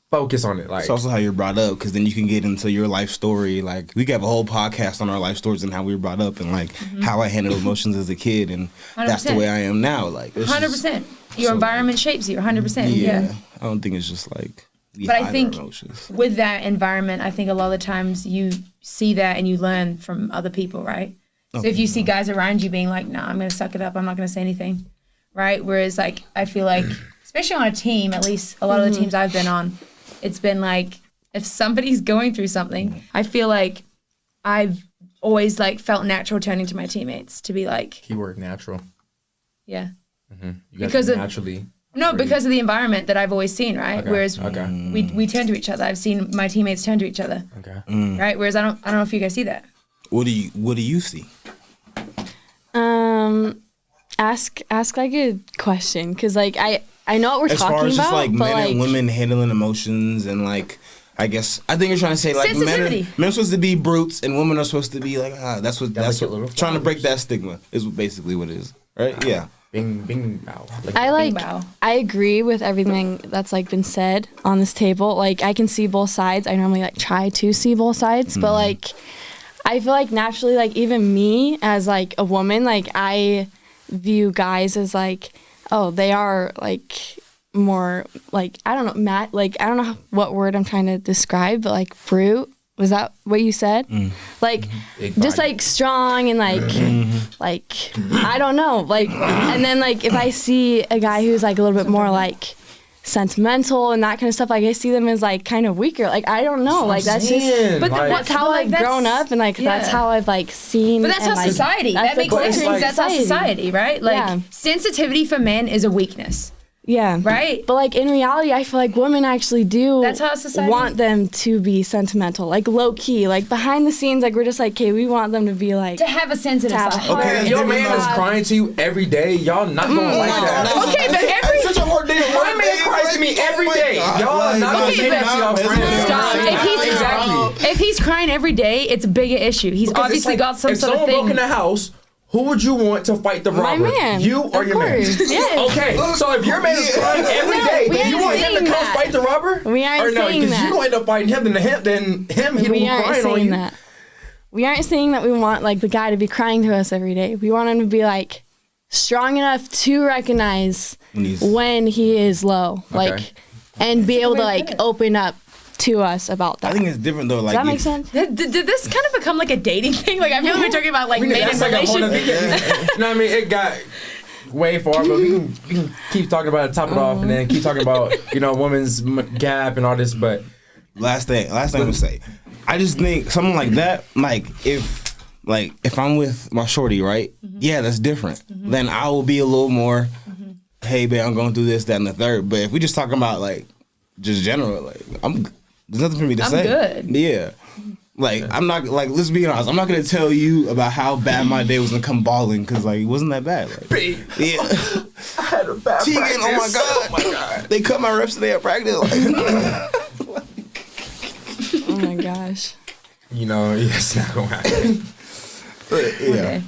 focus on it. Like it's also how you're brought up, because then you can get into your life story. Like we could have a whole podcast on our life stories and how we were brought up and like how I handled emotions as a kid, and 100%. That's the way I am now. Like 100%. Your environment shapes you 100%. Yeah. I don't think it's just like. But I think with that environment, I think a lot of the times you see that and you learn from other people, right? So if you see guys around you being like, nah, I'm going to suck it up, I'm not going to say anything, right? Whereas like, I feel like, especially on a team, at least a lot of the teams I've been on, it's been like, if somebody's going through something, I feel like I've always like felt natural turning to my teammates to be like. Keyword natural. Yeah. You guys because naturally. No, because of the environment that I've always seen, right? Whereas we turn to each other. I've seen my teammates turn to each other. Okay. Right? Whereas I don't know if you guys see that. What do you see? Ask like a question, because like I know what we're talking about. As far as just like men and women handling emotions and like, I think you're trying to say like men are supposed to be brutes and women are supposed to be like that's what trying to break that stigma is basically what it is, right? Yeah. Bing bow. I agree with everything that's like been said on this table. Like I can see both sides. I normally like try to see both sides, but like I feel like naturally, like even me as like a woman, like I view guys as like they are like more like, I don't know, like I don't know what word I'm trying to describe, but like brute. Was that what you said? Like, just like strong and like, like I don't know, like, and then like if I see a guy who's like a little bit more like sentimental and that kind of stuff, like I see them as like kind of weaker. Like I don't know, like that's just, but like, that's how I've grown up and like that's how I've like seen. But that's how like, society. That makes sense. Like, that's how society, right? Like sensitivity for men is a weakness. Yeah. Right? But like in reality, I feel like women actually do That's how society want them to be sentimental, like low key, like behind the scenes, like we're just like, okay, we want them to be like to have a sensitive have a side. heart. Okay, if your man is crying to you every day, y'all not gonna like that. Okay, but every such a hard day. My man cries to me every day. Y'all not gonna say that to y'all friends. Stop. Exactly. If he's crying every day, it's a bigger issue. He's Because obviously it's like, got some if sort of someone broke thing. in the house, who would you want to fight the robber? My man. You or Of your man? course, yes. Okay, so if your man is crying every day, we then you aren't want him to saying come that. fight the robber? We aren't or no, saying because that. you gonna end up fighting him, then him he will we be aren't crying on saying you. that. We aren't saying that we want like the guy to be crying to us every day. We want him to be like strong enough to recognize when he is low, like, and be able to like open up to us about that. I think it's different though. Like, Does that make sense? Did this kind of become like a dating thing? Like I feel like we're talking about like mating That's like a whole relations. nother- You know what I mean? It got way far, but we can keep talking about it, top it off, and then keep talking about women's gap and all this. But last thing I'm gonna say, I just think something like that, like if I'm with my shorty, right? Yeah, that's different. Then I will be a little more, hey, babe, I'm going through this, that, and the third. But if we just talking about like just general, like there's nothing for me to say. good. Yeah. Like, I'm not, like, let's be honest, I'm not going to tell you about how bad my day was going to come balling, because, like, it wasn't that bad. Like, yeah. I had a bad Tegan, practice. oh my God. They cut my reps today at practice. Like, Oh my gosh. It's not gonna happen. but, yeah. Okay.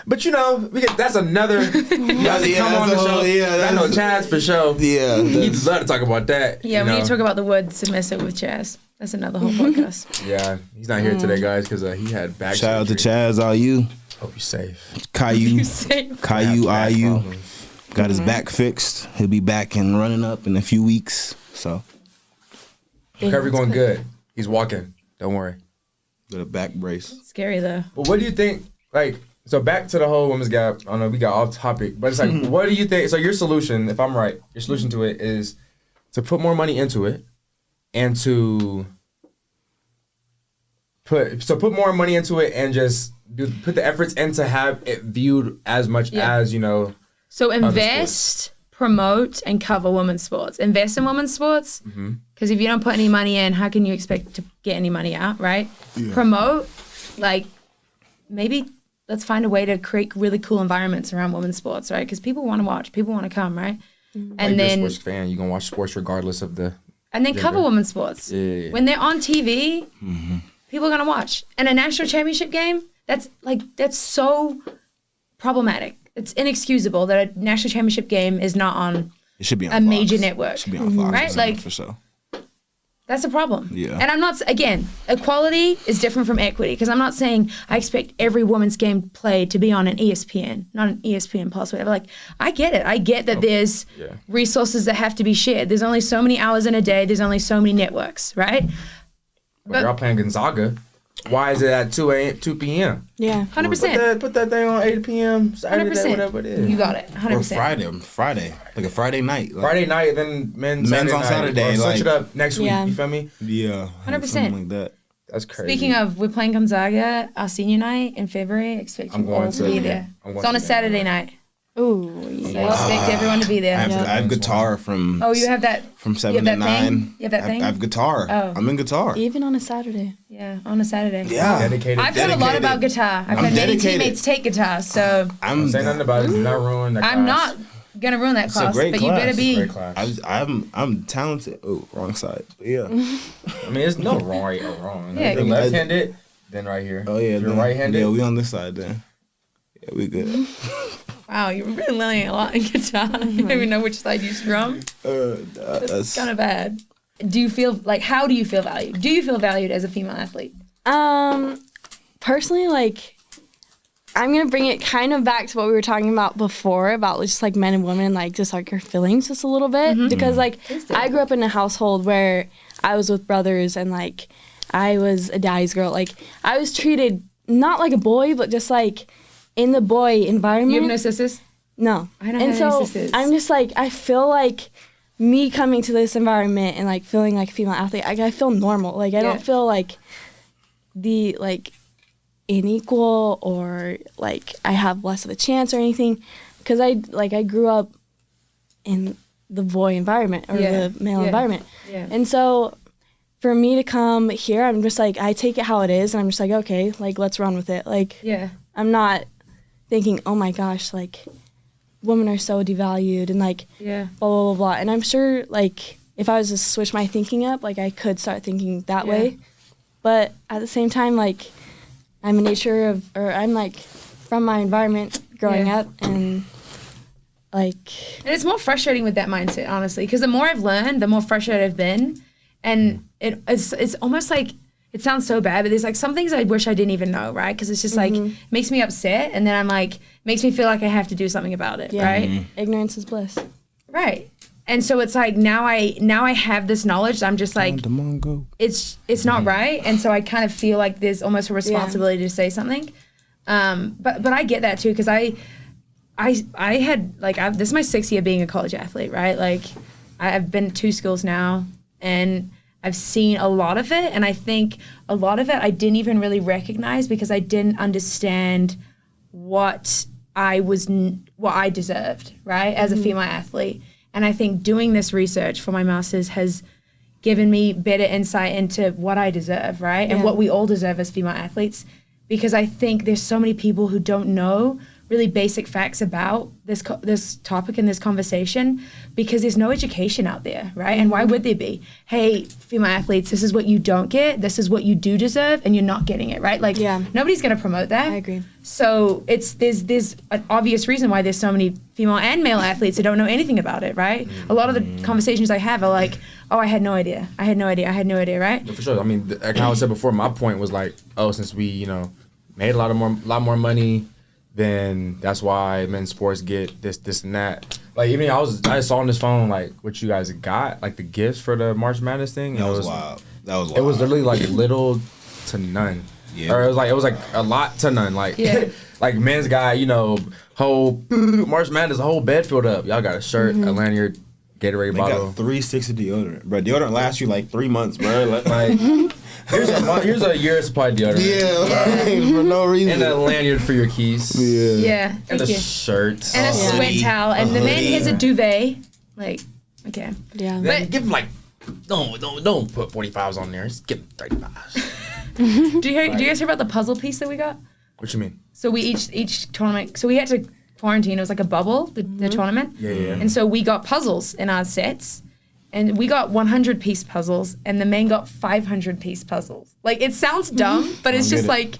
But that's another. You guys Yeah, come on the that's a show. whole- yeah, I know that's- Chaz for sure. Yeah. He'd love to talk about that. Yeah, you we know. need to talk about the word submissive with Chaz. That's another whole podcast. Yeah, he's not here today, guys, because he had back. Shout out to surgery. Chaz, all you. Hope you're safe. Caillou. Safe. Caillou, Back IU. problems. Got his back fixed. He'll be back and running up in a few weeks. So, Recovery going good. He's walking. Don't worry. got a back brace. Scary though. But what do you think? Like, so back to the whole women's gap. I know we got off topic, but it's like, what do you think? So your solution, if I'm right, your solution to it is to put more money into it, and to put more money into it, and just put the efforts in to have it viewed as much as So invest, promote, and cover women's sports. Invest in women's sports, because if you don't put any money in, how can you expect to get any money out, right? Yeah. Promote, like, maybe let's find a way to create really cool environments around women's sports, right? Because people want to watch, people want to come, right? And like then you're a sports fan, you're gonna watch sports regardless of the. and then cover women's sports. Yeah. When they're on TV, people are gonna watch. And a national championship game, that's so problematic. It's inexcusable that a national championship game is not on It should be on a Fox. major network. It should be on Fox. Right? Like, for sure. that's a problem. Yeah. And I'm not, again, equality is different from equity, because I'm not saying I expect every women's game played to be on an ESPN, not an ESPN Plus, whatever. Like, I get it. I get that there's resources that have to be shared. There's only so many hours in a day. There's only so many networks, right? But you're all playing Gonzaga. Why is it at 2 p.m.? Yeah. 100%. Put that thing on 8 p.m. Saturday, 100%. whatever it is. You got it. 100%. Or Friday. Like a Friday night. Like, Friday night, then men's on night, Saturday, Or switch like- it up next week. Yeah. You feel me? Yeah. 100%. Something like that. That's crazy. Speaking of, we're playing Gonzaga, our senior night in February. Expect I'm you going all to to- be there. I'm going It's on to a that. Saturday night. Ooh. So Yeah. expect everyone to be there. I have guitar from Oh, you have that? from you 7 have to that 9. thing? You have that thing? I have guitar. Oh. I'm in guitar. Even on a Saturday. Yeah, on a Saturday. Yeah. Dedicated. I've heard a lot Dedicated. about guitar. I've I'm had many dedicated. teammates take guitar, so I'm Don't say nothing about it. Do not ruin that I'm class. not gonna ruin that a class. great But you class. better It's a be. Great class. I'm talented. Oh, wrong side. But yeah. I mean, there's no right or wrong. Yeah. If you're left-handed, then right here. Oh yeah. If you're then- right-handed, Yeah, we on this side then. Yeah, we good. Wow, you're really learning a lot in guitar. You don't even know which side you strum. That's kind of bad. Do you feel like? How do you feel valued? Do you feel valued as a female athlete? Personally, like, I'm gonna bring it kind of back to what we were talking about before about just like men and women, like just like your feelings just a little bit, because like I grew up in a household where I was with brothers and like I was a daddy's girl. Like I was treated not like a boy, but just like in the boy environment. You have no sisters? No. I don't have any sisters. I'm just like, I feel like me coming to this environment and like feeling like a female athlete, I feel normal. Like I don't feel like the like unequal or like I have less of a chance or anything, because I grew up in the boy environment or the male environment. Yeah. And so for me to come here, I'm just like, I take it how it is, and I'm just like, okay, like let's run with it. Like I'm not thinking, oh my gosh, like women are so devalued and like blah blah blah blah. And I'm sure like if I was to switch my thinking up, like I could start thinking that way. But at the same time, like I'm I'm like from my environment growing up, and like. And it's more frustrating with that mindset, honestly, because the more I've learned, the more frustrated I've been, and it's almost like, it sounds so bad, but there's like some things I wish I didn't even know, right? Because it's just like makes me upset, and then I'm like makes me feel like I have to do something about it, right? Ignorance is bliss, right? And so it's like now I have this knowledge. I'm just like it's not right, and so I kind of feel like there's almost a responsibility to say something. But I get that too, because I had like this is my 6th year being a college athlete, right? Like I've been to 2 schools now, and I've seen a lot of it, and I think a lot of it I didn't even really recognize because I didn't understand what I deserved, right, as a female athlete. And I think doing this research for my master's has given me better insight into what I deserve, right, and what we all deserve as female athletes, because I think there's so many people who don't know really basic facts about this topic and this conversation, because there's no education out there, right? And why would there be? Hey, female athletes, this is what you don't get, this is what you do deserve, and you're not getting it, right? Like, nobody's gonna promote that. I agree. So there's an obvious reason why there's so many female and male athletes that don't know anything about it, right? A lot of the conversations I have are like, oh, I had no idea, right? Yeah, for sure. I mean, like how I said before, my point was like, oh, since we, made a lot more money, then that's why men's sports get this and that. Like even I saw on this phone like what you guys got, like the gifts for the March Madness thing. That was wild. It was literally like little to none. Yeah. Or it was like a lot to none. Like like men's guy, whole March Madness, a whole bed filled up. Y'all got a shirt, a lanyard, Gatorade bottle. They got 3 sticks of deodorant, bro. Deodorant lasts you like 3 months, bro. Like here's a year's supply of deodorant. Yeah, for no reason. And a lanyard for your keys. Yeah. And a shirt. And a sweat towel. And the man has a duvet. Like, okay. Yeah. But give him like, don't put 45s on there. Just give him 35s. Do you guys hear about the puzzle piece that we got? What you mean? So we each tournament. So we had to quarantine. It was like a bubble, the tournament. Yeah. And so we got puzzles in our sets. And we got 100-piece puzzles, and the men got 500-piece puzzles. Like, it sounds dumb, but it's just like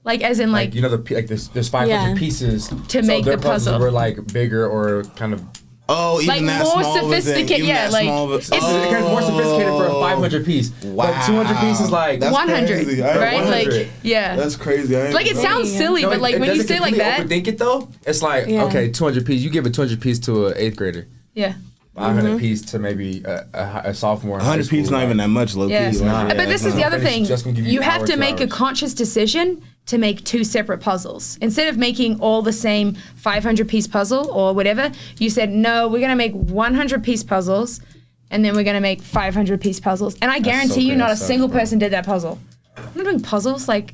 as in like there's 500 pieces to make the puzzle. Were like bigger or kind of even like that more small sophisticated. Yeah, like it's kind of more sophisticated for a 500 piece. Wow, but 200 pieces like that's 100, crazy. right? 100. Like that's crazy. Like it sounds silly, but like when you say like that, overthink it though. It's like okay, 200 piece. You give a 200 piece to an 8th grader. Yeah. 500 piece to maybe a sophomore. 100 piece not even that much, low key. Yeah. But this is the other thing. You have to make a hours. conscious decision to make 2 separate puzzles. Instead of making all the same 500-piece puzzle or whatever, you said, no, we're going to make 100-piece puzzles, and then we're going to make 500-piece puzzles. And I guarantee you not a single person did that puzzle. I'm not doing puzzles, like...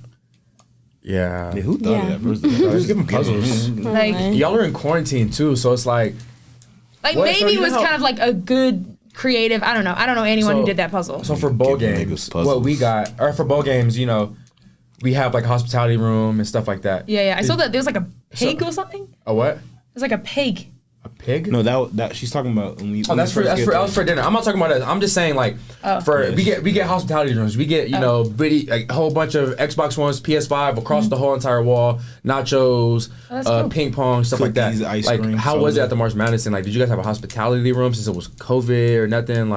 Yeah. Who thought of that? Who's giving puzzles? Like y'all are in quarantine, too, so it's like... Like maybe it was kind of like a good creative. I don't know anyone who did that puzzle. So for bowl games, what we got, or for bowl games, we have like a hospitality room and stuff like that. Yeah. I saw that there was like a pig or something. A what? It was like a pig. A pig? No, that she's talking about. When that was for dinner. I'm not talking about that. I'm just saying like we get hospitality rooms. We get a whole bunch of Xbox Ones, PS5 across the whole entire wall, nachos, cool. ping pong, stuff Cookies, like that. ice like cream, how was it at the March Madness? And like, did you guys have a hospitality room since it was COVID or nothing?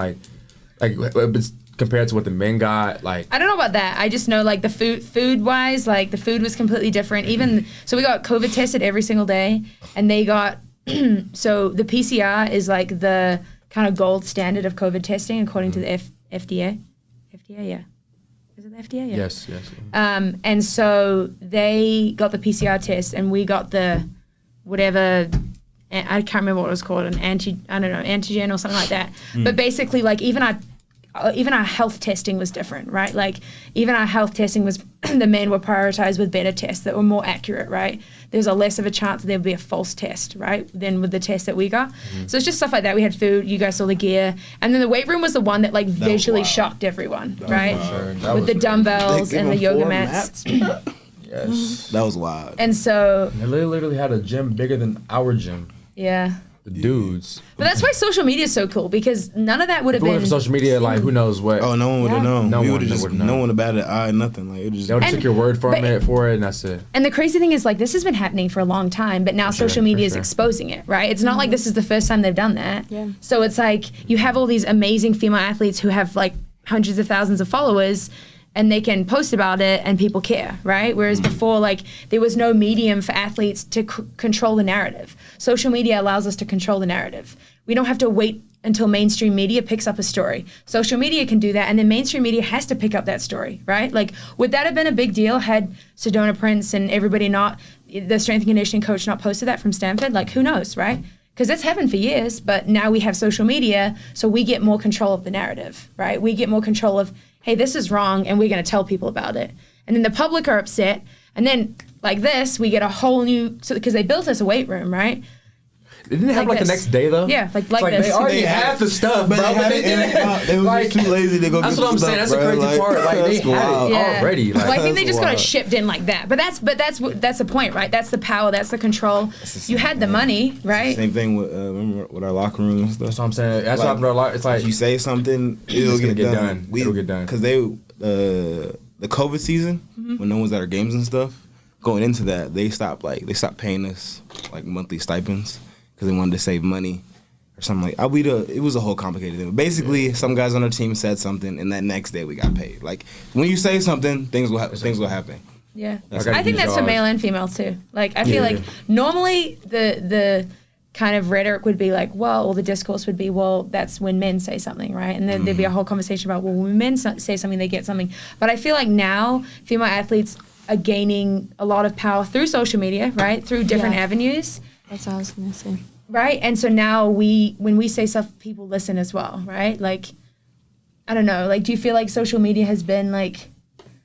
Because compared to what the men got? Like, I don't know about that. I just know like the food wise, like the food was completely different. Even so, we got COVID tested every single day, and they got so the PCR is like the kind of gold standard of COVID testing according to the FDA. FDA, yeah. Is it the FDA? Yeah. Yes. And so they got the PCR test, and we got the whatever. I can't remember what it was called, antigen or something like that. But basically, like even our health testing was different, right? Like even our health testing was the men were prioritized with better tests that were more accurate, right? There's a less of a chance that there would be a false test, right, than with the test that we got. So it's just stuff like that. We had food, you guys saw the gear, and then the weight room was the one that like visually shocked everyone, right? With the dumbbells and the yoga mats. Yes. That was wild. And so they literally had a gym bigger than our gym. Yeah. The dudes. But that's why social media is so cool, because none of that would have been. For social media, like who knows what? Oh, no one would have known. No one would have known. No one about it. Nothing. Like it just. They would have took your word for it, and that's it. And the crazy thing is, like, this has been happening for a long time, but now social media is exposing it, right? It's not like this is the first time they've done that. Yeah. So it's like you have all these amazing female athletes who have like hundreds of thousands of followers, and they can post about it and people care, right? Whereas before, like, there was no medium for athletes to control the narrative. Social media allows us to control the narrative. We don't have to wait until mainstream media picks up a story. Social media can do that, and then mainstream media has to pick up that story, right? Like, would that have been a big deal had Sedona Prince and everybody not, the strength and conditioning coach not posted that from Stanford? Like, who knows, right? Because that's happened for years, but now we have social media, so we get more control of the narrative, right? We get more control of, hey, this is wrong, and we're going to tell people about it. And then the public are upset, and then, like this, we get a whole new, because they built us a weight room, right? They didn't have like the next day though. Yeah, like it's this. They already had the stuff, bro. But they didn't. They were just too lazy to go. That's get what I'm saying. That's the crazy part. Like they had it already. Like, well, I think they just got it shipped in like that. But that's the point, right? That's the power. That's the control. You had the money, right? Same thing with remember with our locker room and stuff. That's what I'm saying. That's what happened to our locker. It's like if you say something, it'll get done. It'll get done. Because the COVID season when no one's at our games and stuff, going into that they stopped paying us like monthly stipends. Because they wanted to save money or something like that. It was a whole complicated thing. But basically, some guys on our team said something, and that next day we got paid. Like, when you say something, things will happen. Yeah. I think that's for male and female, too. Like, I feel like normally the kind of rhetoric would be like, well, or the discourse would be, well, that's when men say something, right? And then there'd be a whole conversation about, well, when men say something, they get something. But I feel like now female athletes are gaining a lot of power through social media, right? Through different avenues. That's what I was going to say. Right? And so now when we say stuff, people listen as well, right? Like, I don't know. Like, do you feel like social media has been like...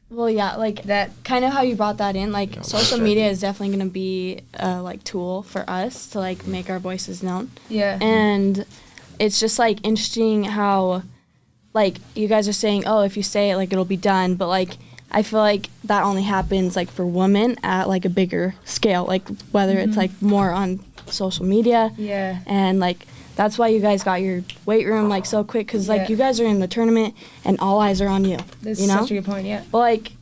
Well, yeah, like that kind of how you brought that in. Like, social media is definitely going to be a, like, tool for us to, like, make our voices known. Yeah. And it's just, like, interesting how, like, you guys are saying, oh, if you say it, like, it'll be done. But, like, I feel like that only happens, like, for women at, like, a bigger scale. Like, whether it's, like, more on social media. Yeah. And, like, that's why you guys got your weight room, like, so quick. Because, like, you guys are in the tournament, and all eyes are on you. That's you know? such a good point, yeah. But, like,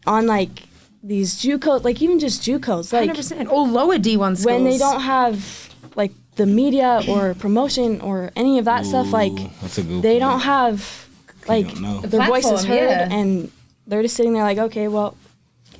on, like, these JUCOs, like, even just JUCOs. Like, 100%. Or lower D1 schools. When they don't have, like, the media or promotion or any of that stuff, like, they don't have, like, their voices heard. And they're just sitting there like, okay, well,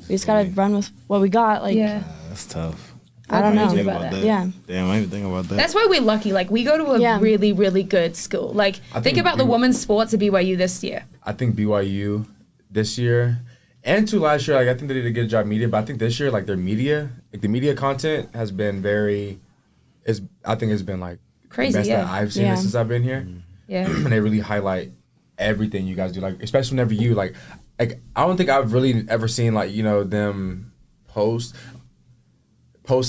we just got to run with what we got. Like, that's tough. I don't know. About that. Yeah. Damn, I didn't even think about that. That's why we're lucky. Like, we go to a really, really good school. Like, think about the women's sports at BYU this year. I think BYU this year and last year, like, I think they did a good job media, but I think this year, like, their media, like, the media content has been I think it's been, like, crazy, the best that I've seen since I've been here. Yeah. And they really highlight everything you guys do, like, especially whenever you, like, I don't think I've really ever seen, like, you know, them post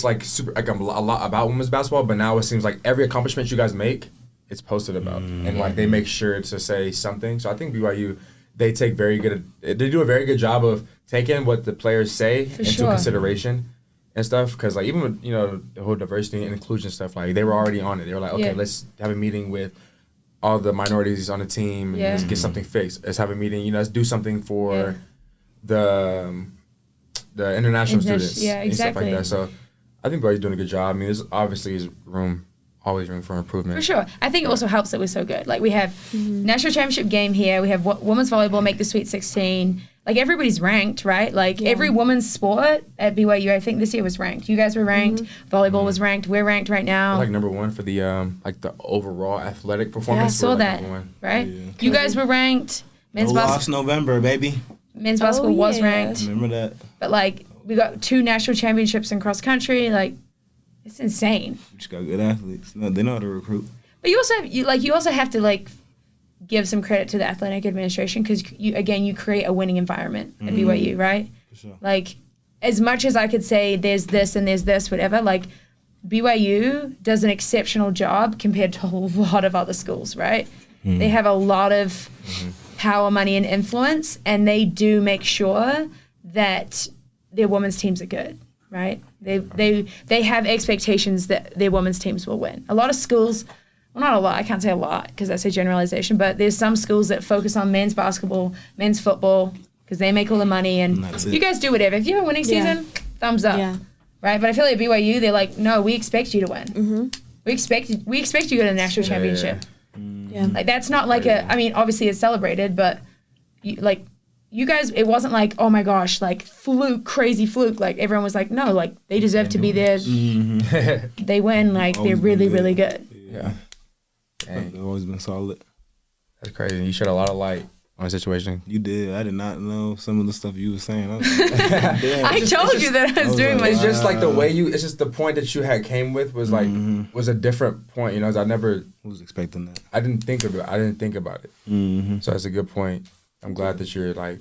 like super like a lot about women's basketball, but now it seems like every accomplishment you guys make, it's posted about, and like they make sure to say something. So I think BYU, they do a very good job of taking what the players say into consideration and stuff. Because like even with, you know, the whole diversity and inclusion stuff, like they were already on it. They were like, okay, let's have a meeting with all the minorities on the team and let's get something fixed. Let's have a meeting. You know, let's do something for the international students and stuff like that. So I think BYU's doing a good job. I mean, there's obviously room always room for improvement. For sure. I think it also helps that we're so good. Like we have national championship game here. We have women's volleyball make the Sweet 16. Like everybody's ranked, right? Like every women's sport at BYU, I think this year was ranked. You guys were ranked. Volleyball was ranked. We're ranked right now. We're like number one for the like the overall athletic performance. Yeah, I saw like that. Right? Yeah. You guys were ranked. Men's Lost November, baby. Men's basketball was ranked. Remember that? But like we got 2 national championships in cross country. Like it's insane. We just got good athletes. No, they know how to recruit. But you also have to like give some credit to the athletic administration because you create a winning environment at BYU, right? For sure. Like as much as I could say there's this and there's this, whatever, like BYU does an exceptional job compared to a lot of other schools, right? They have a lot of power, money, and influence, and they do make sure that their women's teams are good, right? They have expectations that their women's teams will win. A lot of schools, well, not a lot, I can't say a lot because that's a generalization, but there's some schools that focus on men's basketball, men's football, because they make all the money, and you guys do whatever. If you have a winning season, thumbs up, right? But I feel like at BYU, they're like, no, we expect you to win. We expect you to go to the national championship. Yeah. Like that's not like I mean, obviously it's celebrated, but you guys, it wasn't like, oh my gosh, like crazy fluke. Like everyone was like, no, like they deserve to be there. They win, like they're really, really good. Yeah. Dang. They've always been solid. That's crazy. You shed a lot of light on the situation. You did. I did not know some of the stuff you were saying. I was like, damn. I told you that I was doing my It's just like the way it's just the point that you came with was like, was a different point, you know, I never was expecting that. I didn't think about it. So that's a good point. I'm glad that you're like,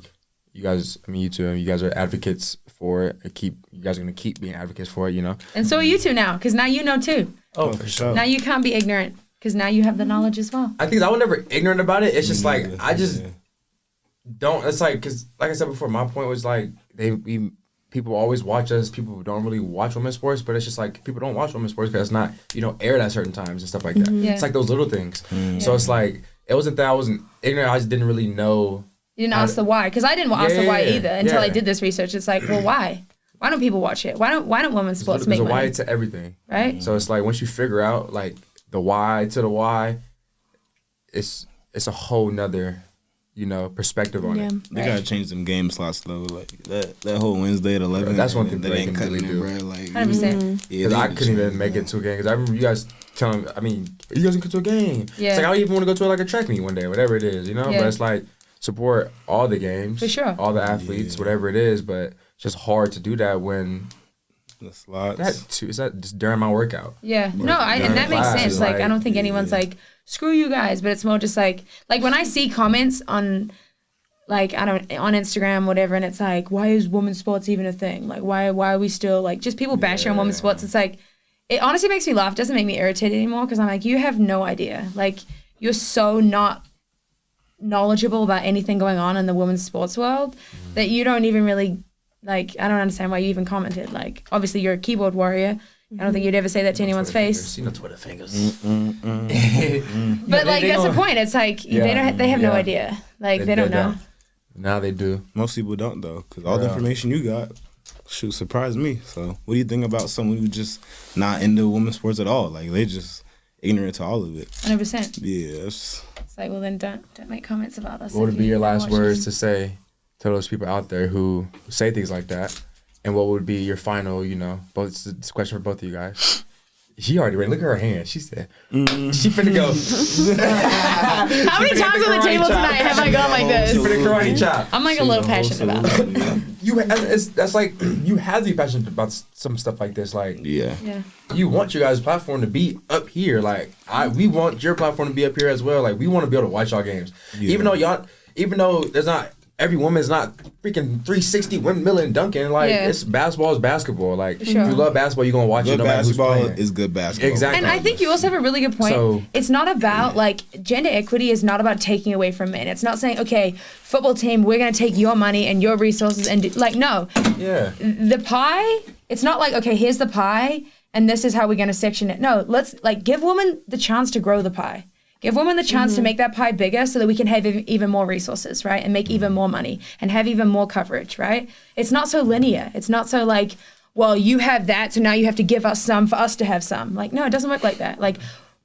you guys, I mean, you two, you guys are advocates for it. You guys are going to keep being advocates for it, you know? And so are you two now, because now you know too. Oh, for sure. Now you can't be ignorant, because now you have the knowledge as well. I think I was never ignorant about it. It's just like, I just don't, it's like, because like I said before, my point was like, people always watch us, people don't really watch women's sports, but it's just like, people don't watch women's sports because it's not, aired at certain times and stuff like that. It's like those little things. So it's like, it wasn't that I wasn't ignorant, I just didn't really know. You didn't ask the why, because I didn't ask the why either until I did this research. It's like, well, why? Why don't people watch it? Why don't women's sports make money? There's a why to everything. Right? So it's like, once you figure out like the why to the why, it's a whole nother, perspective on it. They gotta change them game slots though. Like that whole Wednesday at 11. That's one thing that ain't cutting it, bro. Like 100%. Because I couldn't even make it to a game. Because I remember you guys telling me, you guys can go to a game. Yeah. It's like I don't even want to go to like a track meet one day, whatever it is, But it's like support all the games, for sure, all the athletes, whatever it is. But it's just hard to do that when. The slots. Is that just during my workout? Yeah. And that makes sense. Like, I don't think anyone's like, screw you guys, but it's more just like when I see comments on, like, on Instagram, whatever, and it's like, why is women's sports even a thing? Like, why are we still, like, just people bashing on women's sports? It's like, it honestly makes me laugh. It doesn't make me irritated anymore because I'm like, you have no idea. Like, you're so not knowledgeable about anything going on in the women's sports world that you don't even really, like, I don't understand why you even commented. Like, obviously you're a keyboard warrior. I don't think you'd ever say that to anyone's face. You know Twitter fingers. But like, that's the point. It's like they have no idea. Like they don't know. Now they do. Most people don't though, because all the information you got, surprised me. So, what do you think about someone who just not into women's sports at all? Like they just ignorant to all of it. 100%. Yeah. It's like, well then don't make comments about us. What would be your last words to say to those people out there who say things like that? And what would be your final, it's a question for both of you guys. She already ready. Look at her hand. She said, she finna go. How many times on the table tonight have I gone like this? She finna karate chop. I'm like a little passionate about it. That's like, you have to be passionate about some stuff like this. Like, yeah. You want your guys' platform to be up here. Like, we want your platform to be up here as well. Like, we want to be able to watch y'all games. Yeah. Even though there's not, every woman's not freaking 360 windmilling dunking. Like, it's basketball is basketball. Like, if you love basketball, you're going to watch it no matter who's playing. Basketball is good basketball. Exactly. And I think you also have a really good point. So, it's not about, like, gender equity is not about taking away from men. It's not saying, okay, football team, we're going to take your money and your resources and no. Yeah. The pie, it's not like, okay, here's the pie and this is how we're going to section it. No, let's, like, give women the chance to grow the pie. Give women the chance to make that pie bigger so that we can have even more resources, right? And make even more money and have even more coverage, right? It's not so linear. It's not so like, well, you have that, so now you have to give us some for us to have some. Like, no, it doesn't work like that. Like,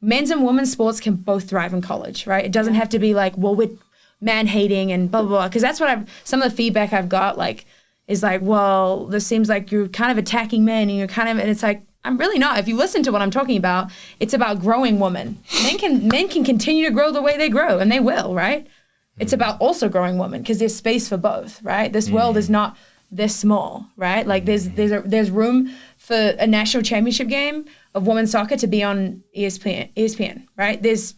men's and women's sports can both thrive in college, right? It doesn't have to be like, well, we're man-hating and blah, blah, blah. Because that's what some of the feedback I've got, like, is like, well, this seems like you're kind of attacking men and and it's like, I'm really not. If you listen to what I'm talking about, it's about growing women. Men can continue to grow the way they grow, and they will, right? It's about also growing women because there's space for both, right? This world is not this small, right? Like there's room for a national championship game of women's soccer to be on ESPN, right? There's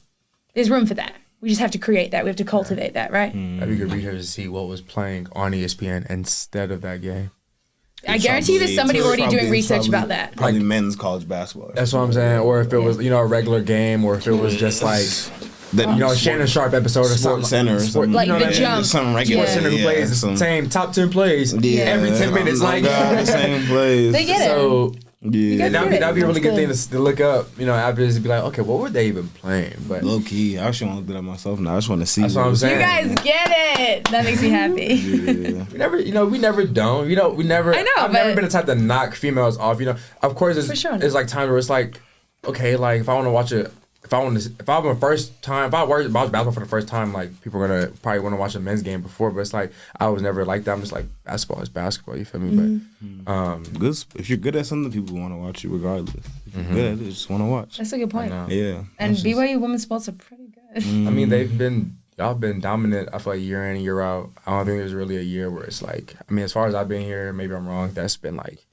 room for that. We just have to create that. We have to cultivate that, right? That'd be good research to see what was playing on ESPN instead of that game. I guarantee you there's somebody already doing research about that. Probably men's college basketball. That's what I'm saying. Or if it was, a regular game, or if it was just like, Shannon Sharp episode or something. Center or something. Like the jump. Something regular. Sports Center who plays the same top 10 plays every 10 minutes. Like, the same plays. They get it. So, yeah. that'd be a really good thing to look up, after this, to be like, okay, what were they even playing? But low key, I actually want to look it up myself now. I just want to see. That's what I'm saying. You guys get it. That makes me happy. Yeah. we never don't. We never. I know, I've never been the type to knock females off. Of course, it's like times where it's like, okay, like if I want to watch it. If I watch basketball for the first time, like people are gonna probably want to watch a men's game before, but it's like I was never like that. I'm just like basketball is basketball. You feel me? But good. If you're good at something, people want to watch you regardless. If you're good at it, just want to watch. That's a good point. Yeah. And BYU women's sports are pretty good. I mean, y'all been dominant. I feel like year in and year out. I don't think there's really a year where it's like. I mean, as far as I've been here, maybe I'm wrong. That's been like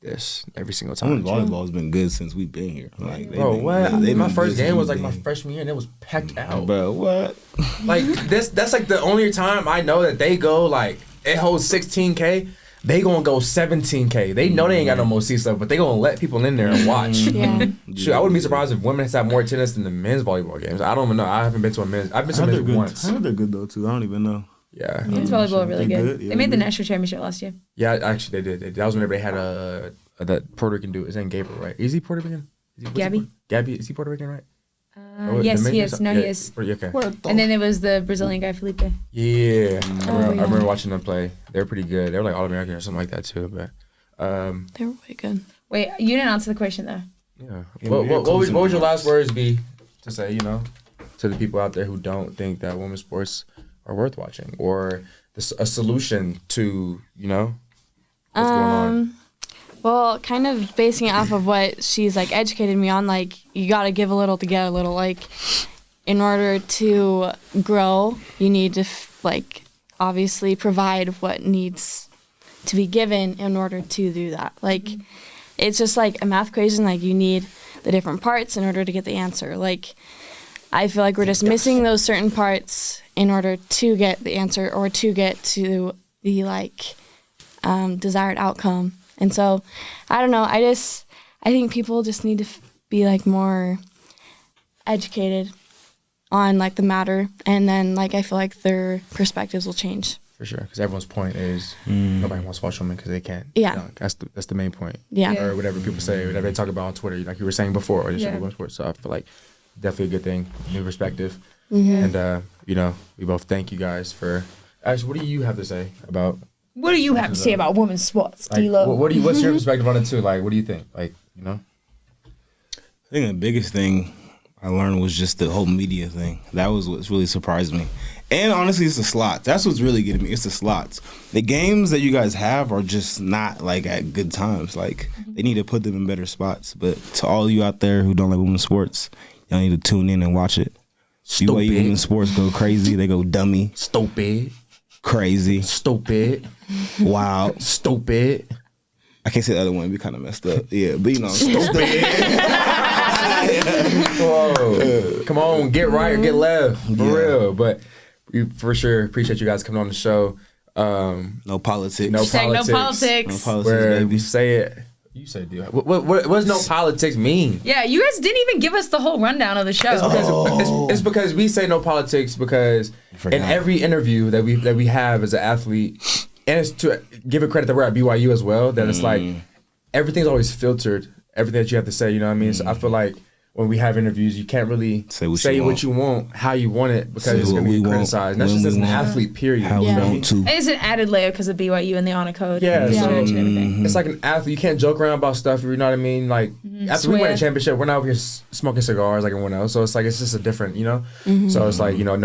this every single time. Volleyball's been good since we've been here. Like, my first game was like my freshman year, and it was packed out. Bro, what? Like that's like the only time I know that they go like it holds 16K. They gonna go 17K. They know they ain't got no more seat stuff, but they gonna let people in there and watch. Shoot, I wouldn't be surprised if women have more attendance than the men's volleyball games. I don't even know. I haven't been to a men's. I've been to a men's once. I heard they're good though too. I don't even know. Yeah. Men's volleyball are really good. They made the national championship last year. Yeah, actually they did. That was whenever they had that Puerto Rican dude. His name Gabriel, right? Is he Puerto Rican? Gabby. Gabby, is he Puerto Rican, right? Yes, he is. No, he is. Okay. And then there was the Brazilian guy, Felipe. Yeah. I remember watching them play. They were pretty good. They were like All-American or something like that too. But they were way good. Wait, you didn't answer the question though. Yeah. What would your last words be to say, to the people out there who don't think that women's sports are worth watching, or a solution to, what's going on? Well, kind of basing it off of what she's like educated me on, like you got to give a little to get a little. Like in order to grow, you need to obviously provide what needs to be given in order to do that. Like it's just like a math equation. Like you need the different parts in order to get the answer. Like I feel like we're just missing those certain parts in order to get the answer or to get to the desired outcome. And so, I don't know. I think people just need to be more educated on the matter, and then I feel like their perspectives will change. For sure, because everyone's point is nobody wants to watch women because they can't. Yeah, that's the main point. Yeah, or whatever people say, whatever they talk about on Twitter, like you were saying before, or just sports. So I feel like definitely a good thing, new perspective, and we both thank you guys for. Actually, what do you have to say about? What do you have to say about women's sports, D-Lo? What's your perspective on it too? Like, what do you think? I think the biggest thing I learned was just the whole media thing. That was what's really surprised me. And honestly, it's the slots. That's what's really getting me. It's the slots. The games that you guys have are just not at good times. They need to put them in better spots. But to all you out there who don't like women's sports, y'all need to tune in and watch it. BYU women's sports go crazy. They go dummy. Stupid. Crazy. Stupid. Wow. Stupid. I can't say the other one. We kind of messed up. Yeah, but stupid. Whoa. Come on, get right or get left. For real. But we for sure appreciate you guys coming on the show. No politics. No politics. Where baby. We say it. You say, dude. What does no politics mean? Yeah, you guys didn't even give us the whole rundown of the show. It's because we say no politics because in every interview that we have as an athlete, and it's to give it credit that we're at BYU as well, that it's everything's always filtered. Everything that you have to say, you know what I mean? So I feel like when we have interviews, you can't really say what you want, how you want it, because it's going to be criticized. That's just as an athlete, period. How we want to. It's an added layer because of BYU and the honor code. Yeah. And church and everything. It's like an athlete. You can't joke around about stuff, you know what I mean? Like, after we win a championship, we're not over here smoking cigars like everyone else. So it's like, it's just a different, you know? So it's like, you know,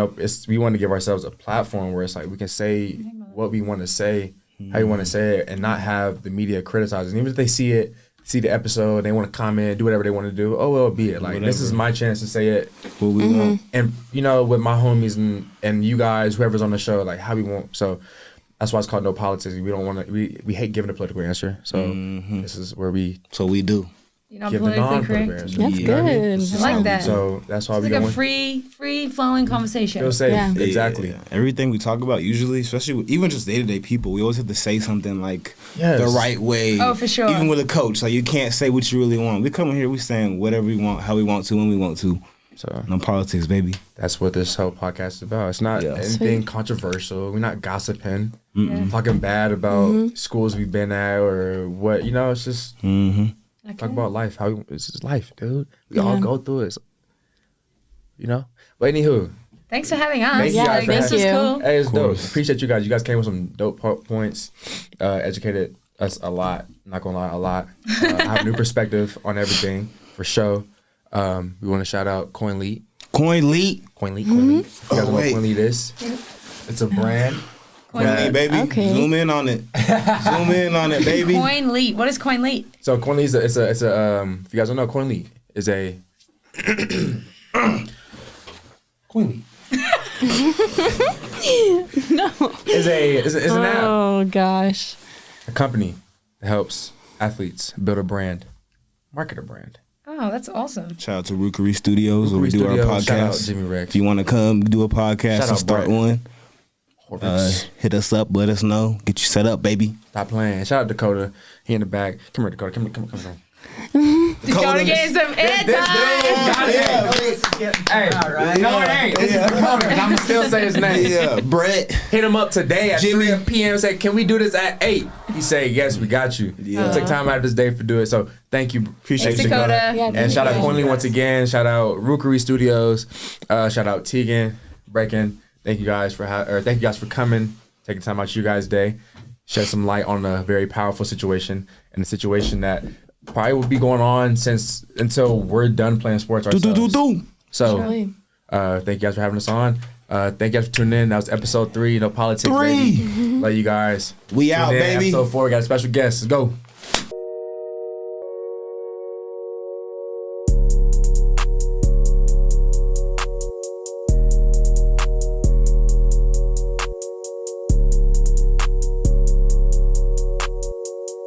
we want to give ourselves a platform where it's like, we can say what we want to say, how you want to say it, and not have the media criticize. And even if they see the episode, they want to comment, do whatever they want to do. Oh, well, be it. Like, this is my chance to say it. What we want. And, you know, with my homies and you guys, whoever's on the show, like, how we want. So that's why it's called No Politics. We don't want to, we hate giving a political answer. So this is where we. So we do. You know, give the non-political answer. That's good. I like that. So that's why it's we like a free flowing conversation. Feel safe. Yeah. Exactly. Everything we talk about, usually, especially even just day-to-day people, we always have to say something like the right way. Oh, for sure. Even with a coach, like you can't say what you really want. We come in here, we saying whatever we want, how we want to, when we want to. So no politics, baby. That's what this whole podcast is about. It's not anything controversial. We're not gossiping, talking bad about schools we've been at or what. You know, it's just talk about life. It's just life, dude. We all go through it. You know. But anywho, thanks for having us. Thank you guys for this was cool. Hey, it's dope. Appreciate you guys. You guys came with some dope points. Educated us a lot. Not gonna lie, a lot. I have a new perspective on everything for sure. We want to shout out CoinLeet. CoinLeet. CoinLeet. You guys know what CoinLeet is? It's a brand. CoinLeet, baby. Okay. Zoom in on it. Zoom in on it, baby. CoinLeet. What is CoinLeet? So CoinLeet is it's a if you guys don't know, CoinLeet is a CoinLeet. No. Is an app. Oh gosh. A company that helps athletes build a brand, market a brand. Oh, that's awesome. Shout out to Rookery Studios where we do our podcast. Shout out Jimmy Rex. If you want to come do a podcast and start one, hit us up, let us know, get you set up, baby. Stop playing. Shout out Dakota. He in the back. Come here, Dakota. Come here. He's going to get some airtime. Hey, no, it ain't. This is Dakota. I'm going to still say his name. Yeah, Brett. Hit him up today at 3 p.m. Say, can we do this at 8? He said, yes, we got you. He'll take time out of his day to do it. So thank you. Appreciate you, Dakota. And shout out CoinLeet once again. Shout out Rookery Studios. Shout out Tegan, Brecken. Thank you guys for coming, taking time out of you guys' day, shed some light on a very powerful situation and a situation that probably will be going on until we're done playing sports ourselves. So, thank you guys for having us on. Thank you guys for tuning in. That was episode 3. No politics, baby. Love you guys. We out, baby. Episode 4, we got a special guest. Let's go.